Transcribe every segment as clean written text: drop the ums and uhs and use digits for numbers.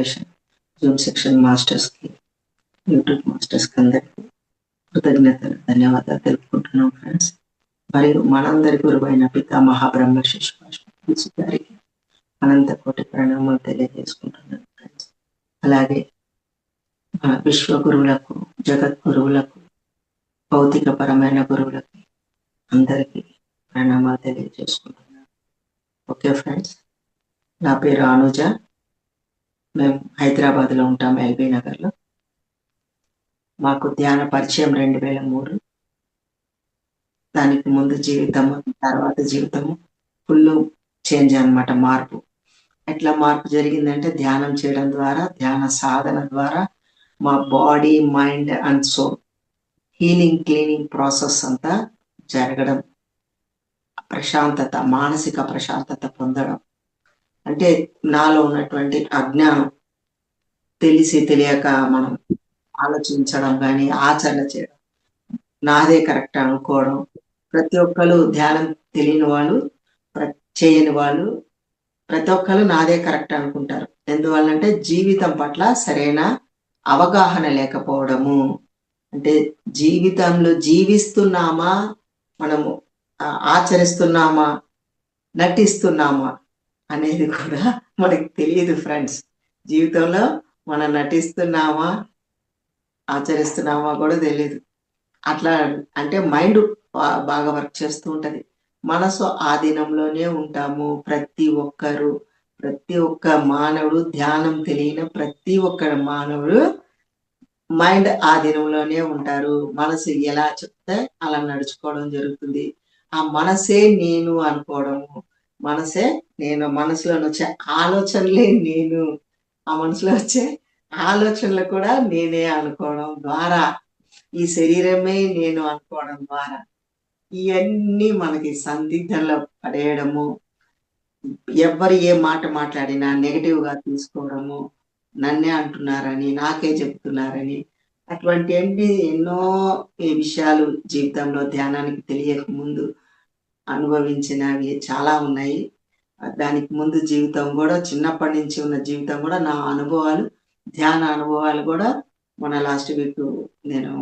Foundation Zoom section మాస్టర్స్కి, YouTube మాస్టర్స్కి అందరికీ కృతజ్ఞతలు, ధన్యవాదాలు తెలుపుకుంటున్నాం ఫ్రెండ్స్. మరియు మనందరి గురువైన పితామహ బ్రహ్మ శిశు గారికి అనంత కోటి ప్రణామాలు తెలియజేసుకుంటున్నాను ఫ్రెండ్స్. అలాగే మన విశ్వ గురువులకు, జగద్గురువులకు, భౌతిక పరమైన గురువులకి అందరికీ ప్రణామాలు తెలియజేసుకుంటున్నాను. ఓకే ఫ్రెండ్స్, నా పేరు అనుజ. మేము హైదరాబాద్లో ఉంటాం, ఎల్బీ నగర్లో. మాకు ధ్యాన పరిచయం 2003. దానికి ముందు జీవితము, తర్వాత జీవితము ఫుల్ చేంజ్ అన్నమాట, మార్పు. ఎట్లా మార్పు జరిగిందంటే ధ్యానం చేయడం ద్వారా, ధ్యాన సాధన ద్వారా మా body, mind and soul healing, cleaning process అంతా జరగడం, ప్రశాంతత, మానసిక ప్రశాంతత పొందడం. అంటే నాలో ఉన్నటువంటి అజ్ఞానం తెలిసి తెలియక మనం ఆలోచించడం కానీ, ఆచరణ చేయడం, నాదే కరెక్ట్ అనుకోవడం. ప్రతి ఒక్కరు ధ్యానం తెలియని వాళ్ళు, చేయని వాళ్ళు ప్రతి ఒక్కరు నాదే కరెక్ట్ అనుకుంటారు. ఎందువల్లంటే జీవితం పట్ల సరైన అవగాహన లేకపోవడము. అంటే జీవితంలో జీవిస్తున్నామా, మనము ఆచరిస్తున్నామా, నటిస్తున్నామా అనేది కూడా మనకి తెలియదు ఫ్రెండ్స్. జీవితంలో మనం నటిస్తున్నామా, ఆచరిస్తున్నామా కూడా తెలియదు. అట్లా అంటే మైండ్ బాగా వర్క్ చేస్తూ ఉంటుంది. మనసు ఆధీనంలోనే ఉంటాము. ప్రతి ఒక్క మానవుడు, ధ్యానం తెలియని ప్రతి ఒక్క మానవుడు మైండ్ ఆధీనంలోనే ఉంటారు. మనసు ఎలా చెప్తే అలా నడుచుకోవడం జరుగుతుంది. ఆ మనసే నేను అనుకోవడము, మనసే నేను, మనసులో వచ్చే ఆలోచనలే నేను, ఆ మనసులో వచ్చే ఆలోచనలు కూడా నేనే అనుకోవడం ద్వారా, ఈ శరీరమే నేను అనుకోవడం ద్వారా ఇవన్నీ మనకి సందిగ్ధంలో పడేయడము, ఎవరు ఏ మాట మాట్లాడినా నెగటివ్ గా తీసుకోవడము, నన్నే అంటున్నారని, నాకే చెప్తున్నారని, అటువంటి ఎన్నో విషయాలు జీవితంలో ధ్యానానికి తెలియక ముందు అనుభవించినవి చాలా ఉన్నాయి. దానికి ముందు జీవితం కూడా, చిన్నప్పటి నుంచి ఉన్న జీవితం కూడా, నా అనుభవాలు, ధ్యాన అనుభవాలు కూడా మన లాస్ట్ వీక్ నేను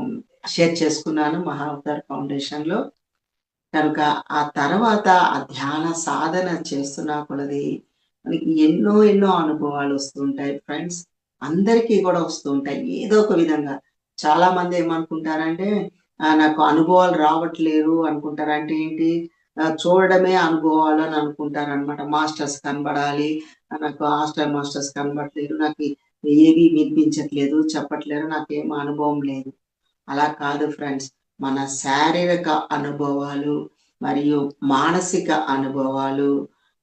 షేర్ చేసుకున్నాను మహావతార్ ఫౌండేషన్ లో. కనుక ఆ తర్వాత ఆ ధ్యాన సాధన చేస్తున్నా కొలది మనకి ఎన్నో అనుభవాలు వస్తుంటాయి ఫ్రెండ్స్. అందరికీ కూడా వస్తూ ఉంటాయి ఏదో ఒక విధంగా. చాలా మంది ఏమనుకుంటారంటే నాకు అనుభవాలు రావట్లేదు అనుకుంటారు. అంటే ఏంటి, చూడడమే అనుభవాలు అని అనుకుంటారు అనమాట. మాస్టర్స్ కనబడాలి, నాకు హాస్టల్ మాస్టర్స్ కనబడట్లేదు, నాకు ఏవి వినిపించట్లేదు, చెప్పట్లేదు, నాకేం అనుభవం లేదు. అలా కాదు ఫ్రెండ్స్. మన శారీరక అనుభవాలు మరియు మానసిక అనుభవాలు,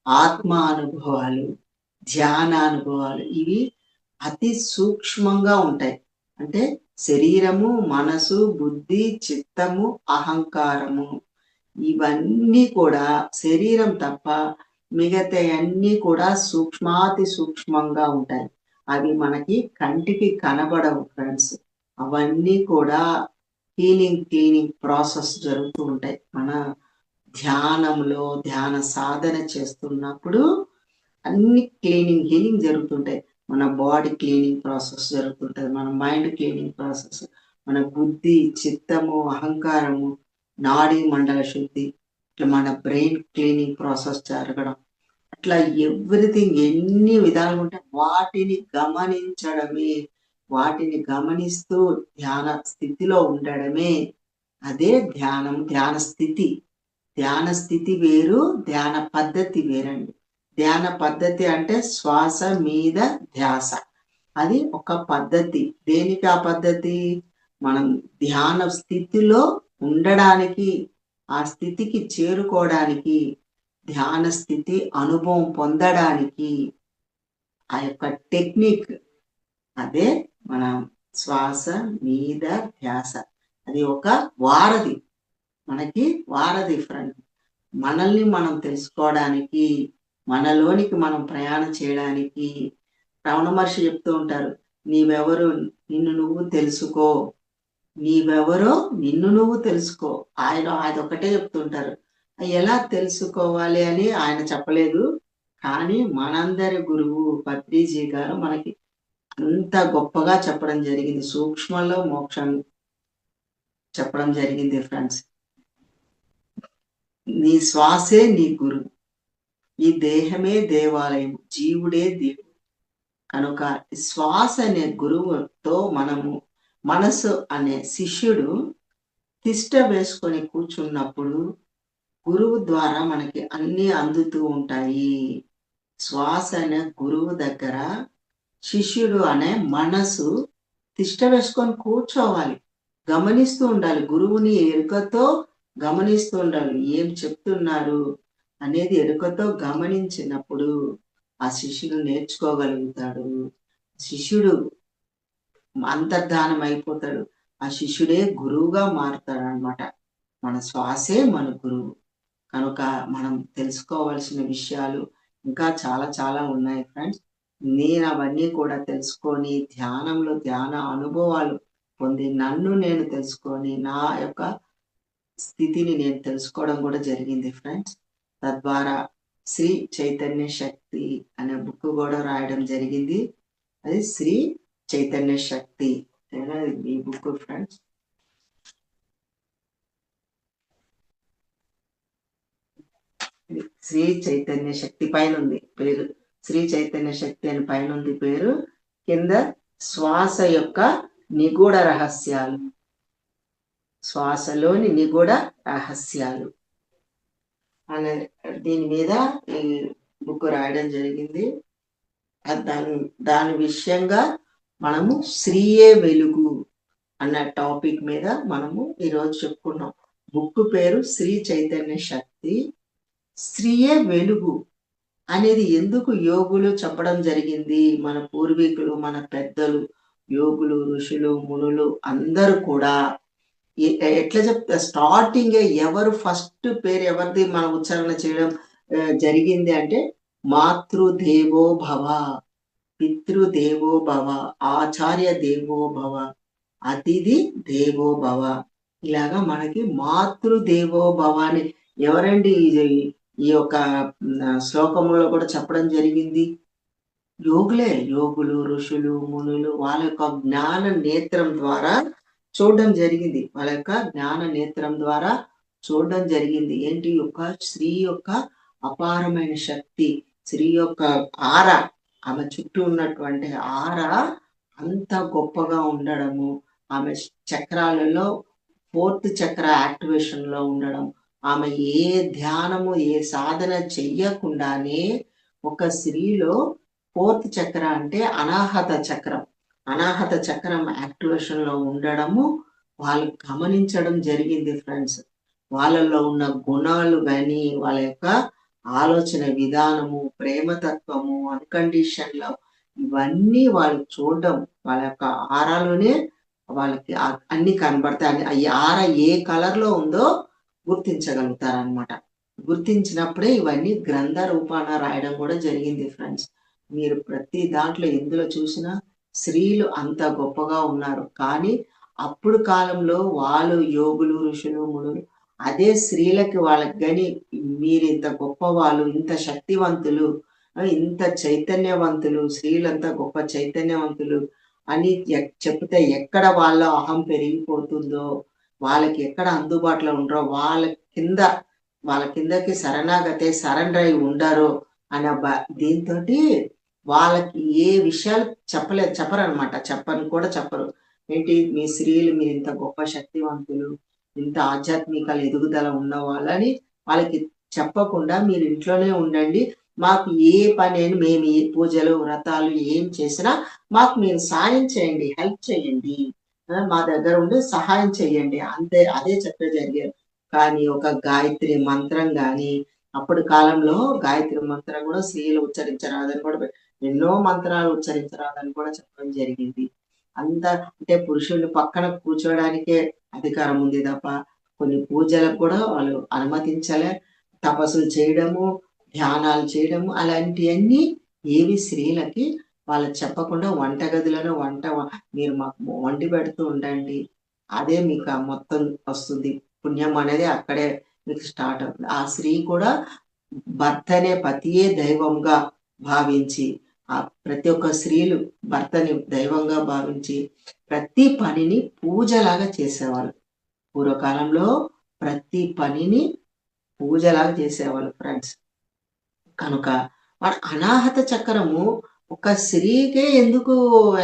ఆత్మ అనుభవాలు, ధ్యాన అనుభవాలు ఇవి అతి సూక్ష్మంగా ఉంటాయి. అంటే శరీరము, మనసు, బుద్ధి, చిత్తము, అహంకారము ఇవన్నీ కూడా శరీరం తప్ప మిగతా అన్నీ కూడా సూక్ష్మాతి సూక్ష్మంగా ఉంటాయి. అవి మనకి కంటికి కనబడవు ఫ్రెండ్స్. అవన్నీ కూడా హీలింగ్, క్లీనింగ్ ప్రాసెస్ జరుగుతూ ఉంటాయి. మన ధ్యానంలో, ధ్యాన సాధన చేస్తున్నప్పుడు అన్ని క్లీనింగ్, హీలింగ్ జరుగుతుంటాయి. మన బాడీ క్లీనింగ్ ప్రాసెస్ జరుగుతుంటది, మన మైండ్ క్లీనింగ్ ప్రాసెస్, మన బుద్ధి, చిత్తము, అహంకారము, నాడీ మండల శుద్ధి, ఇట్లా మన బ్రెయిన్ క్లీనింగ్ ప్రాసెస్ జరగడం, అట్లా ఎవ్రీథింగ్ ఎన్ని విధాలుగా ఉంటాయి. వాటిని గమనించడమే, వాటిని గమనిస్తూ ధ్యాన స్థితిలో ఉండడమే అదే ధ్యానం. ధ్యాన స్థితి, ధ్యాన స్థితి వేరు, ధ్యాన పద్ధతి వేరండి. ధ్యాన పద్ధతి అంటే శ్వాస మీద ధ్యాస, అది ఒక పద్ధతి. దేనికి ఆ పద్ధతి? మనం ధ్యాన స్థితిలో ఉండడానికి, ఆ స్థితికి చేరుకోవడానికి, ధ్యాన స్థితి అనుభవం పొందడానికి ఆ యొక్క టెక్నిక్ అదే మన శ్వాస మీద ధ్యాస. అది ఒక వారధి, మనకి వారధి ఫ్రెండ్. మనల్ని మనం తెలుసుకోవడానికి, మనలోనికి మనం ప్రయాణం చేయడానికి. రమణ మహర్షి చెప్తూ ఉంటారు, నీవెవరు నిన్ను నువ్వు తెలుసుకో, నీవెవరో నిన్ను నువ్వు తెలుసుకో. ఆయన ఒకటే చెప్తుంటారు. ఎలా తెలుసుకోవాలి అని ఆయన చెప్పలేదు, కానీ మనందరి గురువు పత్రిజీ గారు మనకి అంత గొప్పగా చెప్పడం జరిగింది. సూక్ష్మంలో మోక్షం చెప్పడం జరిగింది ఫ్రెండ్స్. నీ శ్వాసే నీ గురువు, ఈ దేహమే దేవాలయం, జీవుడే దేవుడు. కనుక శ్వాస అనే గురువుతో మనము, మనసు అనే శిష్యుడు తిష్ట వేసుకొని కూర్చున్నప్పుడు గురువు ద్వారా మనకి అన్ని అందుతూ ఉంటాయి. శ్వాస అనే గురువు దగ్గర శిష్యుడు అనే మనసు తిష్ట వేసుకొని కూర్చోవాలి, గమనిస్తూ ఉండాలి. గురువుని ఎరుకతో గమనిస్తూ ఉండాలి. ఏం చెప్తున్నారు అనేది ఎరుకతో గమనించినప్పుడు ఆ శిష్యుడు నేర్చుకోగలుగుతాడు. శిష్యుడు అంతర్ధానం అయిపోతాడు. ఆ శిష్యుడే గురువుగా మారుతాడు అనమాట. మన శ్వాసే మన గురువు. కనుక మనం తెలుసుకోవాల్సిన విషయాలు ఇంకా చాలా చాలా ఉన్నాయి ఫ్రెండ్స్. నేను అవన్నీ కూడా తెలుసుకొని ధ్యానంలో ధ్యాన అనుభవాలు పొంది నన్ను నేను తెలుసుకొని నా యొక్క స్థితిని నేను తెలుసుకోవడం కూడా జరిగింది ఫ్రెండ్స్. తద్వారా శ్రీ చైతన్య శక్తి అనే బుక్ కూడా రాయడం జరిగింది. అది శ్రీ చైతన్య శక్తి ఈ బుక్ ఫ్రెండ్స్. శ్రీ చైతన్య శక్తి పైన ఉంది పేరు, శ్రీ చైతన్య శక్తి అని పైన ఉంది పేరు. కింద శ్వాస యొక్క నిగూఢ రహస్యాలు, శ్వాసలోని నిగూఢ రహస్యాలు అనే దీని మీద ఈ బుక్ రాయడం జరిగింది. దాని విషయంగా మనము శ్రీయే వెలుగు అన్న టాపిక్ మీద మనము ఈరోజు చెప్పుకున్నాం. బుక్ పేరు శ్రీ చైతన్య శక్తి, శ్రీయే వెలుగు అనేది ఎందుకు యోగులు చెప్పడం జరిగింది. మన పూర్వీకులు, మన పెద్దలు, యోగులు, ఋషులు, మునులు అందరూ కూడా ఎట్లా చెప్తా, స్టార్టింగ్ ఎవరు ఫస్ట్ పేరు ఎవరిది మన ఉచ్చారణ చేయడం జరిగింది అంటే మాతృదేవో భవ, పితృదేవో భవ, ఆచార్య దేవో భవ, అతిథి దేవో భవ. ఇలాగా మనకి మాతృదేవో భవ అని ఎవరండి ఈ యొక్క శ్లోకంలో కూడా చెప్పడం జరిగింది. యోగులే, యోగులు, ఋషులు, మునులు వాళ్ళ యొక్క జ్ఞాన నేత్రం ద్వారా చూడడం జరిగింది. వాళ్ళ యొక్క జ్ఞాన నేత్రం ద్వారా చూడడం జరిగింది. ఏంటి యొక్క స్త్రీ యొక్క అపారమైన శక్తి, స్త్రీ యొక్క ఆర, ఆమె చుట్టూ ఉన్నటువంటి ఆర అంత గొప్పగా ఉండడము, ఆమె చక్రాలలో 4th చక్ర యాక్టివేషన్ లో ఉండడం, ఆమె ఏ ధ్యానము ఏ సాధన చెయ్యకుండానే ఒక స్త్రీలో 4th చక్ర అంటే అనాహత చక్రం, అనాహత చక్రం యాక్టివేషన్ లో ఉండడము వాళ్ళు గమనించడం జరిగింది ఫ్రెండ్స్. వాళ్ళలో ఉన్న గుణాలు కానీ, వాళ్ళ యొక్క ఆలోచన విధానము, ప్రేమతత్వము, అన్కండిషన్ లవ్, ఇవన్నీ వాళ్ళు చూడడం, వాళ్ళ యొక్క ఆరాలోనే వాళ్ళకి అన్ని కనబడతాయి. ఈ ఆర ఏ కలర్ లో ఉందో గుర్తించగలుగుతారనమాట. గుర్తించినప్పుడే ఇవన్నీ గ్రంథ రూపాన రాయడం కూడా జరిగింది ఫ్రెండ్స్. మీరు ప్రతి దాంట్లో ఎందులో చూసినా స్త్రీలు అంత గొప్పగా ఉన్నారు. కానీ అప్పుడు కాలంలో వాళ్ళు యోగులు, ఋషులు, మునులు అదే స్త్రీలకి వాళ్ళకి కానీ మీరు ఇంత గొప్ప వాళ్ళు, ఇంత శక్తివంతులు, ఇంత చైతన్యవంతులు, స్త్రీలంతా గొప్ప చైతన్యవంతులు అని చెప్తే ఎక్కడ వాళ్ళ అహం పెరిగిపోతుందో, వాళ్ళకి ఎక్కడ అందుబాటులో ఉండరో, వాళ్ళ కిందకి శరణాగతే సరెండర్ అయి ఉండరో అనే దీంతో వాళ్ళకి ఏ విషయాలు చెప్పరనమాట. చెప్పని కూడా చెప్పరు. ఏంటి మీ స్త్రీలు మీరు ఇంత గొప్ప శక్తివంతులు, ఇంత ఆధ్యాత్మిక ఎదుగుదల ఉన్న వాళ్ళని వాళ్ళకి చెప్పకుండా మీరు ఇంట్లోనే ఉండండి, మాకు ఏ పని మేము ఏ పూజలు వ్రతాలు ఏం చేసినా మాకు మీరు సాయం చేయండి, హెల్ప్ చేయండి, మా దగ్గర ఉండి సహాయం చేయండి, అంతే. అదే చెప్పే జరిగారు. కానీ ఒక గాయత్రి మంత్రం కానీ, అప్పటి కాలంలో గాయత్రి మంత్రం కూడా స్త్రీలు ఉచ్చరించరాదని కూడా, ఎన్నో మంత్రాలు ఉచ్చరించరాదని కూడా చెప్పడం జరిగింది. అంటే పురుషులు పక్కన కూర్చోడానికే అధికారం ఉంది తప్ప కొన్ని పూజలకు కూడా వాళ్ళు అనుమతించలే. తపస్సులు చేయడము, ధ్యానాలు చేయడము అలాంటివన్నీ ఏవి స్త్రీలకి వాళ్ళు చెప్పకుండా వంటగదిలోనే మీరు మాకు వండి పెడుతూ ఉండండి, అదే మీకు మొత్తం వస్తుంది, పుణ్యం అనేది అక్కడే మీకు స్టార్ట్ అవుతుంది. ఆ స్త్రీ కూడా భర్తనే పతియే దైవంగా భావించి ప్రతి ఒక్క స్త్రీలు భర్తని దైవంగా భావించి ప్రతి పనిని పూజలాగా చేసేవాళ్ళు. పూర్వకాలంలో ప్రతి పనిని పూజలాగా చేసేవాళ్ళు ఫ్రెండ్స్. కనుక మన అనాహత చక్రము ఒక స్త్రీకే ఎందుకు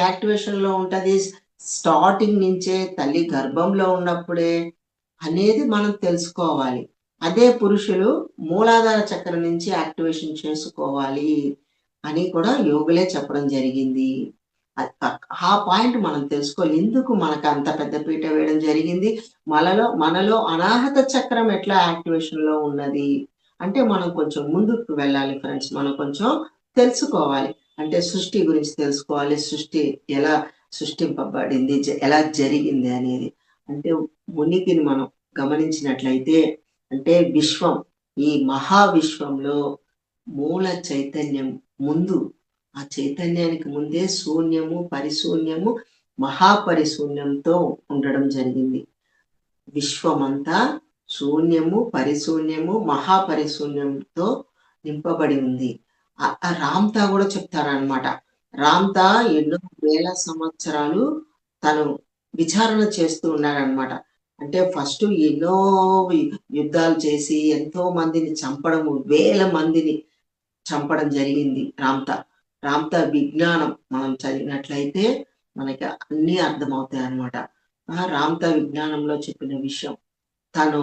యాక్టివేషన్‌లో ఉంటది? స్టార్టింగ్ నుంచే తల్లి గర్భంలో ఉన్నప్పుడే అనేది మనం తెలుసుకోవాలి. అదే పురుషులు మూలాధార చక్రం నుంచి యాక్టివేషన్ చేసుకోవాలి అని కూడా యోగులే చెప్పడం జరిగింది. ఆ పాయింట్ మనం తెలుసుకోవాలి. ఎందుకు మనకు అంత పెద్ద పీట వేయడం జరిగింది? మనలో అనాహత చక్రం ఎట్లా యాక్టివేషన్‌లో ఉన్నది? అంటే మనం కొంచెం ముందుకు వెళ్ళాలి ఫ్రెండ్స్. మనం కొంచెం తెలుసుకోవాలి. అంటే సృష్టి గురించి తెలుసుకోవాలి. సృష్టి ఎలా సృష్టింపబడింది? ఎలా జరిగింది అనేది. అంటే ఉనికిని మనం గమనించినట్లయితే అంటే విశ్వం, ఈ మహావిశ్వంలో మూల చైతన్యం ముందు, ఆ చైతన్యానికి ముందే శూన్యము, పరిశూన్యము, మహాపరిశూన్యంతో ఉండడం జరిగింది. విశ్వమంతా శూన్యము, పరిశూన్యము, మహాపరిశూన్యంతో నింపబడి ఉంది. రామ్తా కూడా చెప్తారనమాట. రామ్తా ఎన్నో వేల సంవత్సరాలు తను విచారణ చేస్తూ ఉన్నారనమాట. అంటే ఫస్ట్ ఎన్నో యుద్ధాలు చేసి ఎంతో మందిని చంపడము, వేల మందిని చంపడం జరిగింది రామ్తా. రామ్తా విజ్ఞానం మనం చదివినట్లయితే మనకి అన్నీ అర్థమవుతాయన్నమాట. రామ్తా విజ్ఞానంలో చెప్పిన విషయం తను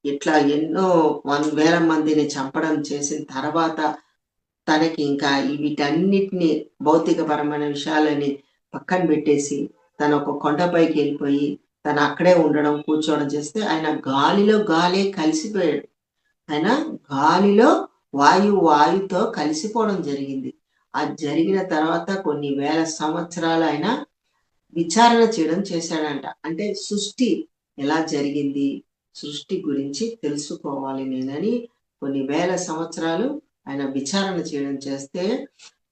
ఇట్లా ఎన్నో వేల మందిని చంపడం చేసిన తర్వాత తనకి ఇంకా వీటన్నిటిని భౌతికపరమైన విషయాలని పక్కన పెట్టేసి తను ఒక కొండపైకి వెళ్ళిపోయి తను అక్కడే ఉండడం, కూర్చోవడం చేస్తే ఆయన గాలిలో గాలే కలిసిపోయాడు. ఆయన గాలిలో వాయుతో కలిసిపోవడం జరిగింది. అది జరిగిన తర్వాత కొన్ని వేల సంవత్సరాలు ఆయన విచారణ చేయడం చేశాడంట. అంటే సృష్టి ఎలా జరిగింది? సృష్టి గురించి తెలుసుకోవాలి నేనని కొన్ని వేల సంవత్సరాలు ఆయన విచారణ చేయడం చేస్తే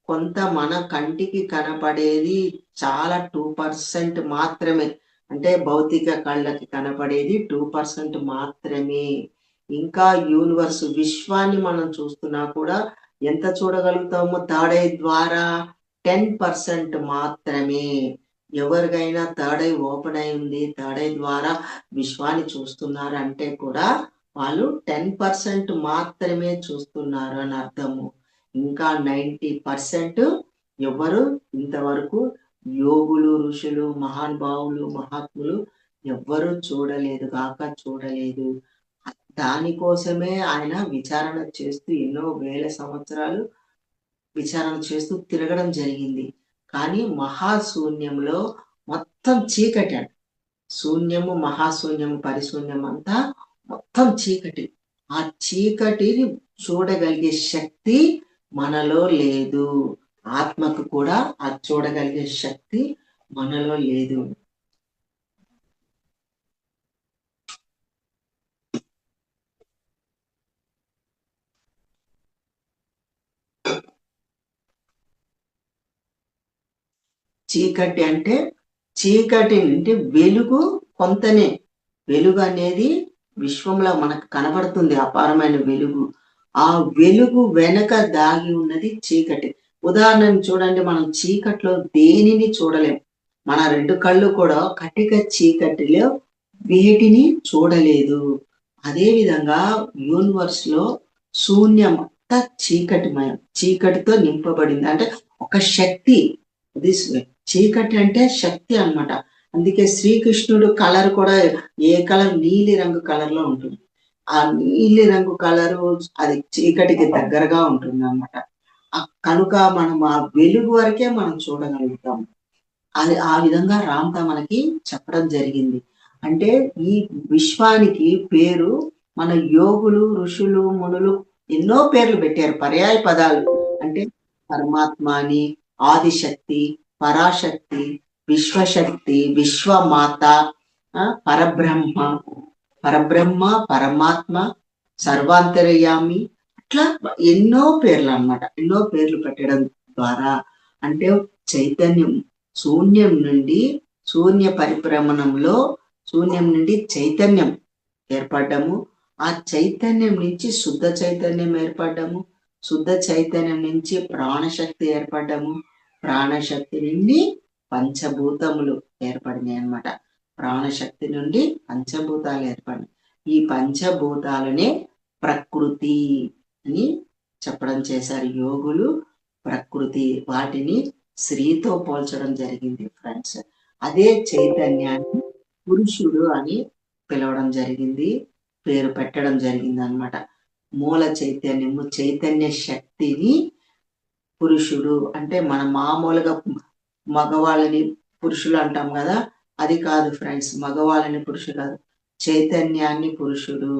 కొంత మన కంటికి కనపడేది చాలా 2% మాత్రమే. అంటే భౌతిక కళ్ళకి కనపడేది 2% మాత్రమే. ఇంకా యూనివర్స్ విశ్వాన్ని మనం చూస్తున్నా కూడా ఎంత చూడగలుగుతామో థర్డ్ ఐ ద్వారా 10% మాత్రమే. ఎవరికైనా థర్డ్ ఐ ఓపెన్ అయి ఉంది, థర్డ్ ఐ ద్వారా విశ్వాన్ని చూస్తున్నారు అంటే కూడా వాళ్ళు 10% మాత్రమే చూస్తున్నారు అని అర్థము. ఇంకా 90% ఎవరు ఇంతవరకు యోగులు, ఋషులు, మహానుభావులు, మహాత్ములు ఎవ్వరూ చూడలేదు కాక చూడలేదు. దానికోసమే ఆయన విచారణ చేస్తూ ఎన్నో వేల సంవత్సరాలు విచారణ చేస్తూ తిరగడం జరిగింది. కానీ మహాశూన్యంలో మొత్తం చీకటి అంట. శూన్యము, మహాశూన్యము, పరిశూన్యం అంతా మొత్తం చీకటి. ఆ చీకటిని చూడగలిగే శక్తి మనలో లేదు. ఆత్మకు కూడా అది చూడగలిగే శక్తి మనలో లేదు. చీకటి అంటే చీకటి అంటే వెలుగు కొంతనే. వెలుగు అనేది విశ్వంలో మనకు కనబడుతుంది అపారమైన వెలుగు. ఆ వెలుగు వెనక దాగి ఉన్నది చీకటి. ఉదాహరణకు చూడండి, మనం చీకట్లో దేనిని చూడలేం. మన 2 కళ్ళు కూడా కటిక చీకటిలో వేటిని చూడలేదు. అదే విధంగా యూనివర్స్ లో శూన్యం అంతా చీకటిమయం, చీకటితో నింపబడింది. అంటే ఒక శక్తి, చీకటి అంటే శక్తి అన్నమాట. అందుకే శ్రీకృష్ణుడు కలర్ కూడా ఏ కలర్? నీలి రంగు కలర్ లో ఉంటుంది. ఆ నీలి రంగు కలరు అది చీకటికి దగ్గరగా ఉంటుంది అన్నమాట. కనుక మనం ఆ వెలుగు వరకే మనం చూడగలుగుతాం. అది ఆ విధంగా రామ్తా మనకి చెప్పడం జరిగింది. అంటే ఈ విశ్వానికి పేరు మన యోగులు, ఋషులు, మునులు ఎన్నో పేర్లు పెట్టారు, పర్యాయ పదాలు. అంటే పరమాత్మ అని, ఆదిశక్తి, పరాశక్తి, విశ్వశక్తి, విశ్వమాత, పరబ్రహ్మ, పరమాత్మ, సర్వాంతర్యామి, అట్లా ఎన్నో పేర్లు అన్నమాట. ఎన్నో పేర్లు పెట్టడం ద్వారా అంటే చైతన్యం శూన్యం నుండి, శూన్య పరిభ్రమణంలో శూన్యం నుండి చైతన్యం ఏర్పడ్డము. ఆ చైతన్యం నుంచి శుద్ధ చైతన్యం ఏర్పడ్డము. శుద్ధ చైతన్యం నుంచి ప్రాణశక్తి ఏర్పడము, ప్రాణశక్తి నుండి పంచభూతములు ఏర్పడినాయి అన్నమాట. ప్రాణశక్తి నుండి పంచభూతాలు ఏర్పడినాయి. ఈ పంచభూతాలనే ప్రకృతి అని చెప్పడం చేశారు యోగులు. ప్రకృతి వాటిని స్త్రీతో పోల్చడం జరిగింది ఫ్రెండ్స్. అదే చైతన్యాన్ని పురుషుడు అని పిలవడం జరిగింది, పేరు పెట్టడం జరిగింది అన్నమాట. మూల చైతన్యము, చైతన్య శక్తిని పురుషుడు అంటే మన మామూలుగా మగవాళ్ళని పురుషులు అంటాం కదా, అది కాదు ఫ్రెండ్స్. మగవాళ్ళని పురుషుడు కాదు, చైతన్యాన్ని పురుషుడు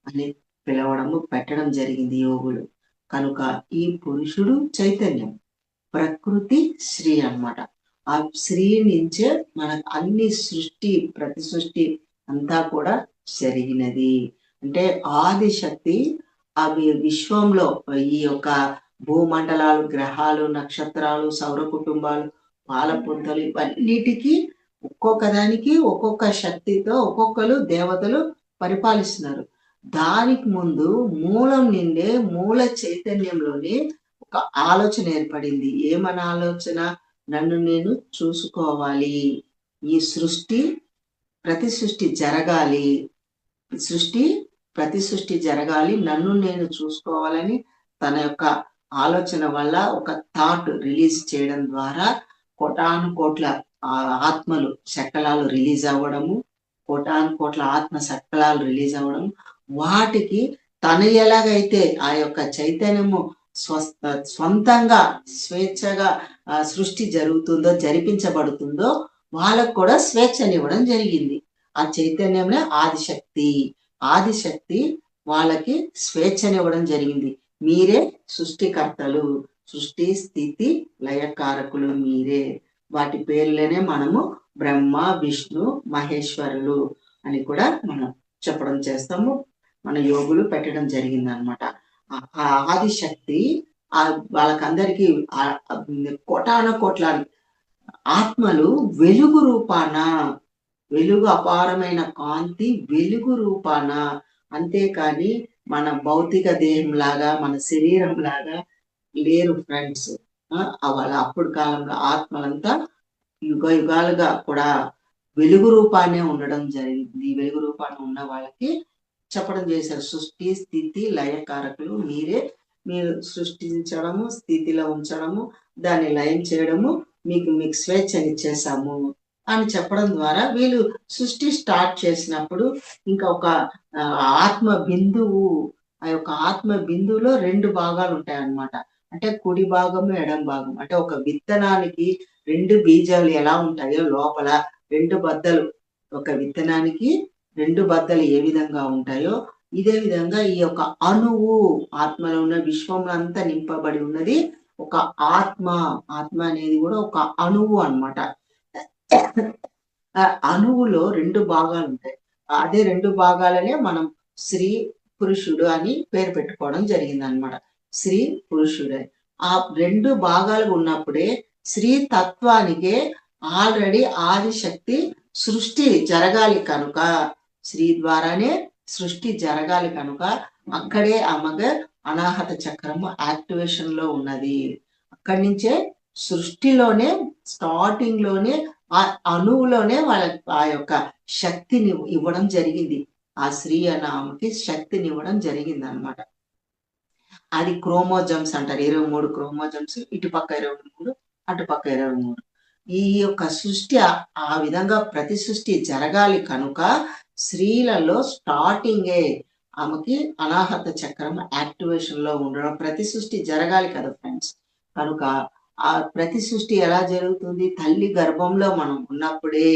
అని పిలవడము పెట్టడం జరిగింది యోగులు. కనుక ఈ పురుషుడు చైతన్యం, ప్రకృతి స్త్రీ అన్నమాట. ఆ స్త్రీ నుంచే మనకు అన్ని సృష్టి, ప్రతి సృష్టి అంతా కూడా జరిగినది. అంటే ఆది శక్తి అవి విశ్వంలో ఈ యొక్క భూమండలాలు, గ్రహాలు, నక్షత్రాలు, సౌర కుటుంబాలు, పాలపుంతలు ఇవన్నిటికీ ఒక్కొక్క దానికి ఒక్కొక్క శక్తితో ఒక్కొక్కరు దేవతలు పరిపాలిస్తున్నారు. దానికి ముందు మూలం నిండే మూల చైతన్యంలోనే ఒక ఆలోచన ఏర్పడింది. ఏమన్న ఆలోచన? నన్ను నేను చూసుకోవాలి, ఈ సృష్టి ప్రతి సృష్టి జరగాలి, ప్రతి సృష్టి జరగాలి, నన్ను నేను చూసుకోవాలని తన యొక్క ఆలోచన వల్ల ఒక థాట్ రిలీజ్ చేయడం ద్వారా కోటాను కోట్ల ఆత్మలు శకలాలు రిలీజ్ అవ్వడము, కోటాను కోట్ల ఆత్మ శకలాలు రిలీజ్ అవ్వడం, వాటికి తన ఎలాగైతే ఆ యొక్క చైతన్యము స్వంతంగా స్వేచ్ఛగా సృష్టి జరుగుతుందో, జరిపించబడుతుందో వాళ్ళకు కూడా స్వేచ్ఛనివ్వడం జరిగింది. ఆ చైతన్యంలో ఆదిశక్తి, ఆదిశక్తి వాళ్ళకి స్వేచ్ఛనివ్వడం జరిగింది. మీరే సృష్టికర్తలు, సృష్టి స్థితి లయకారకులు మీరే. వాటి పేర్లనే మనము బ్రహ్మ, విష్ణు, మహేశ్వరులు అని కూడా మనం చెప్పడం చేస్తాము. మన యోగులు పెట్టడం జరిగింది అనమాట. ఆ ఆదిశక్తి వాళ్ళకందరికీ కోటాన కోట్ల ఆత్మలు వెలుగు రూపాన, వెలుగు అపారమైన కాంతి వెలుగు రూపాన, అంతేకాని మన భౌతిక దేహం లాగా, మన శరీరం లాగా లేరు ఫ్రెండ్స్. వాళ్ళ అప్పుడు కాలంలో ఆత్మలంతా యుగ యుగాలుగా కూడా వెలుగు రూపానే ఉండడం జరిగింది. వెలుగు రూపాన్ని ఉన్న వాళ్ళకి చెప్పడం చేశారు, సృష్టి స్థితి లయకారకులు మీరే. మీరు సృష్టించడము, స్థితిలో ఉంచడము, దాన్ని లయం చేయడము మీకు స్వేచ్ఛనిచ్చేసాము అని చెప్పడం ద్వారా వీళ్ళు సృష్టి స్టార్ట్ చేసినప్పుడు ఇంకా ఒక ఆత్మ బిందువు, ఆ యొక్క ఆత్మ బిందువులో 2 భాగాలు ఉంటాయన్నమాట. అంటే కుడి భాగము, ఎడం భాగం. అంటే ఒక విత్తనానికి 2 బీజాలు ఎలా ఉంటాయో లోపల 2 బద్దలు, ఒక విత్తనానికి 2 బద్దలు ఏ విధంగా ఉంటాయో ఇదే విధంగా ఈ యొక్క అణువు, ఆత్మలో ఉన్న విశ్వంలో అంతా నింపబడి ఉన్నది ఒక ఆత్మ. ఆత్మ అనేది కూడా ఒక అణువు అన్నమాట. ఆ అణువులో 2 భాగాలు ఉంటాయి. అదే 2 భాగాలనే మనం స్త్రీ పురుషుడు అని పేరు పెట్టుకోవడం జరిగింది అనమాట. స్త్రీ పురుషుడు. ఆ 2 భాగాలు ఉన్నప్పుడే స్త్రీ తత్వానికే ఆల్రెడీ ఆదిశక్తి సృష్టి జరగాలి కనుక, స్త్రీ ద్వారానే సృష్టి జరగాలి కనుక అక్కడే ఆమెగా అనాహత చక్రము యాక్టివేషన్ లో ఉన్నది. అక్కడి నుంచే సృష్టిలోనే స్టార్టింగ్ లోనే ఆ అణువులోనే వాళ్ళ ఆ యొక్క శక్తిని ఇవ్వడం జరిగింది. ఆ స్త్రీ అన్న ఆమెకి శక్తిని ఇవ్వడం జరిగింది అనమాట. అది క్రోమోజమ్స్ అంటారు. 23 క్రోమోజమ్స్, ఇటుపక్క 23, అటుపక్క 23. ఈ యొక్క సృష్టి ఆ విధంగా ప్రతి సృష్టి జరగాలి కనుక స్త్రీలలో స్టార్టింగే ఆమెకి అనాహత చక్రం యాక్టివేషన్ లో ఉండడం, ప్రతి సృష్టి జరగాలి కదా ఫ్రెండ్స్. కనుక ఆ ప్రతి సృష్టి ఎలా జరుగుతుంది? తల్లి గర్భంలో మనం ఉన్నప్పుడే.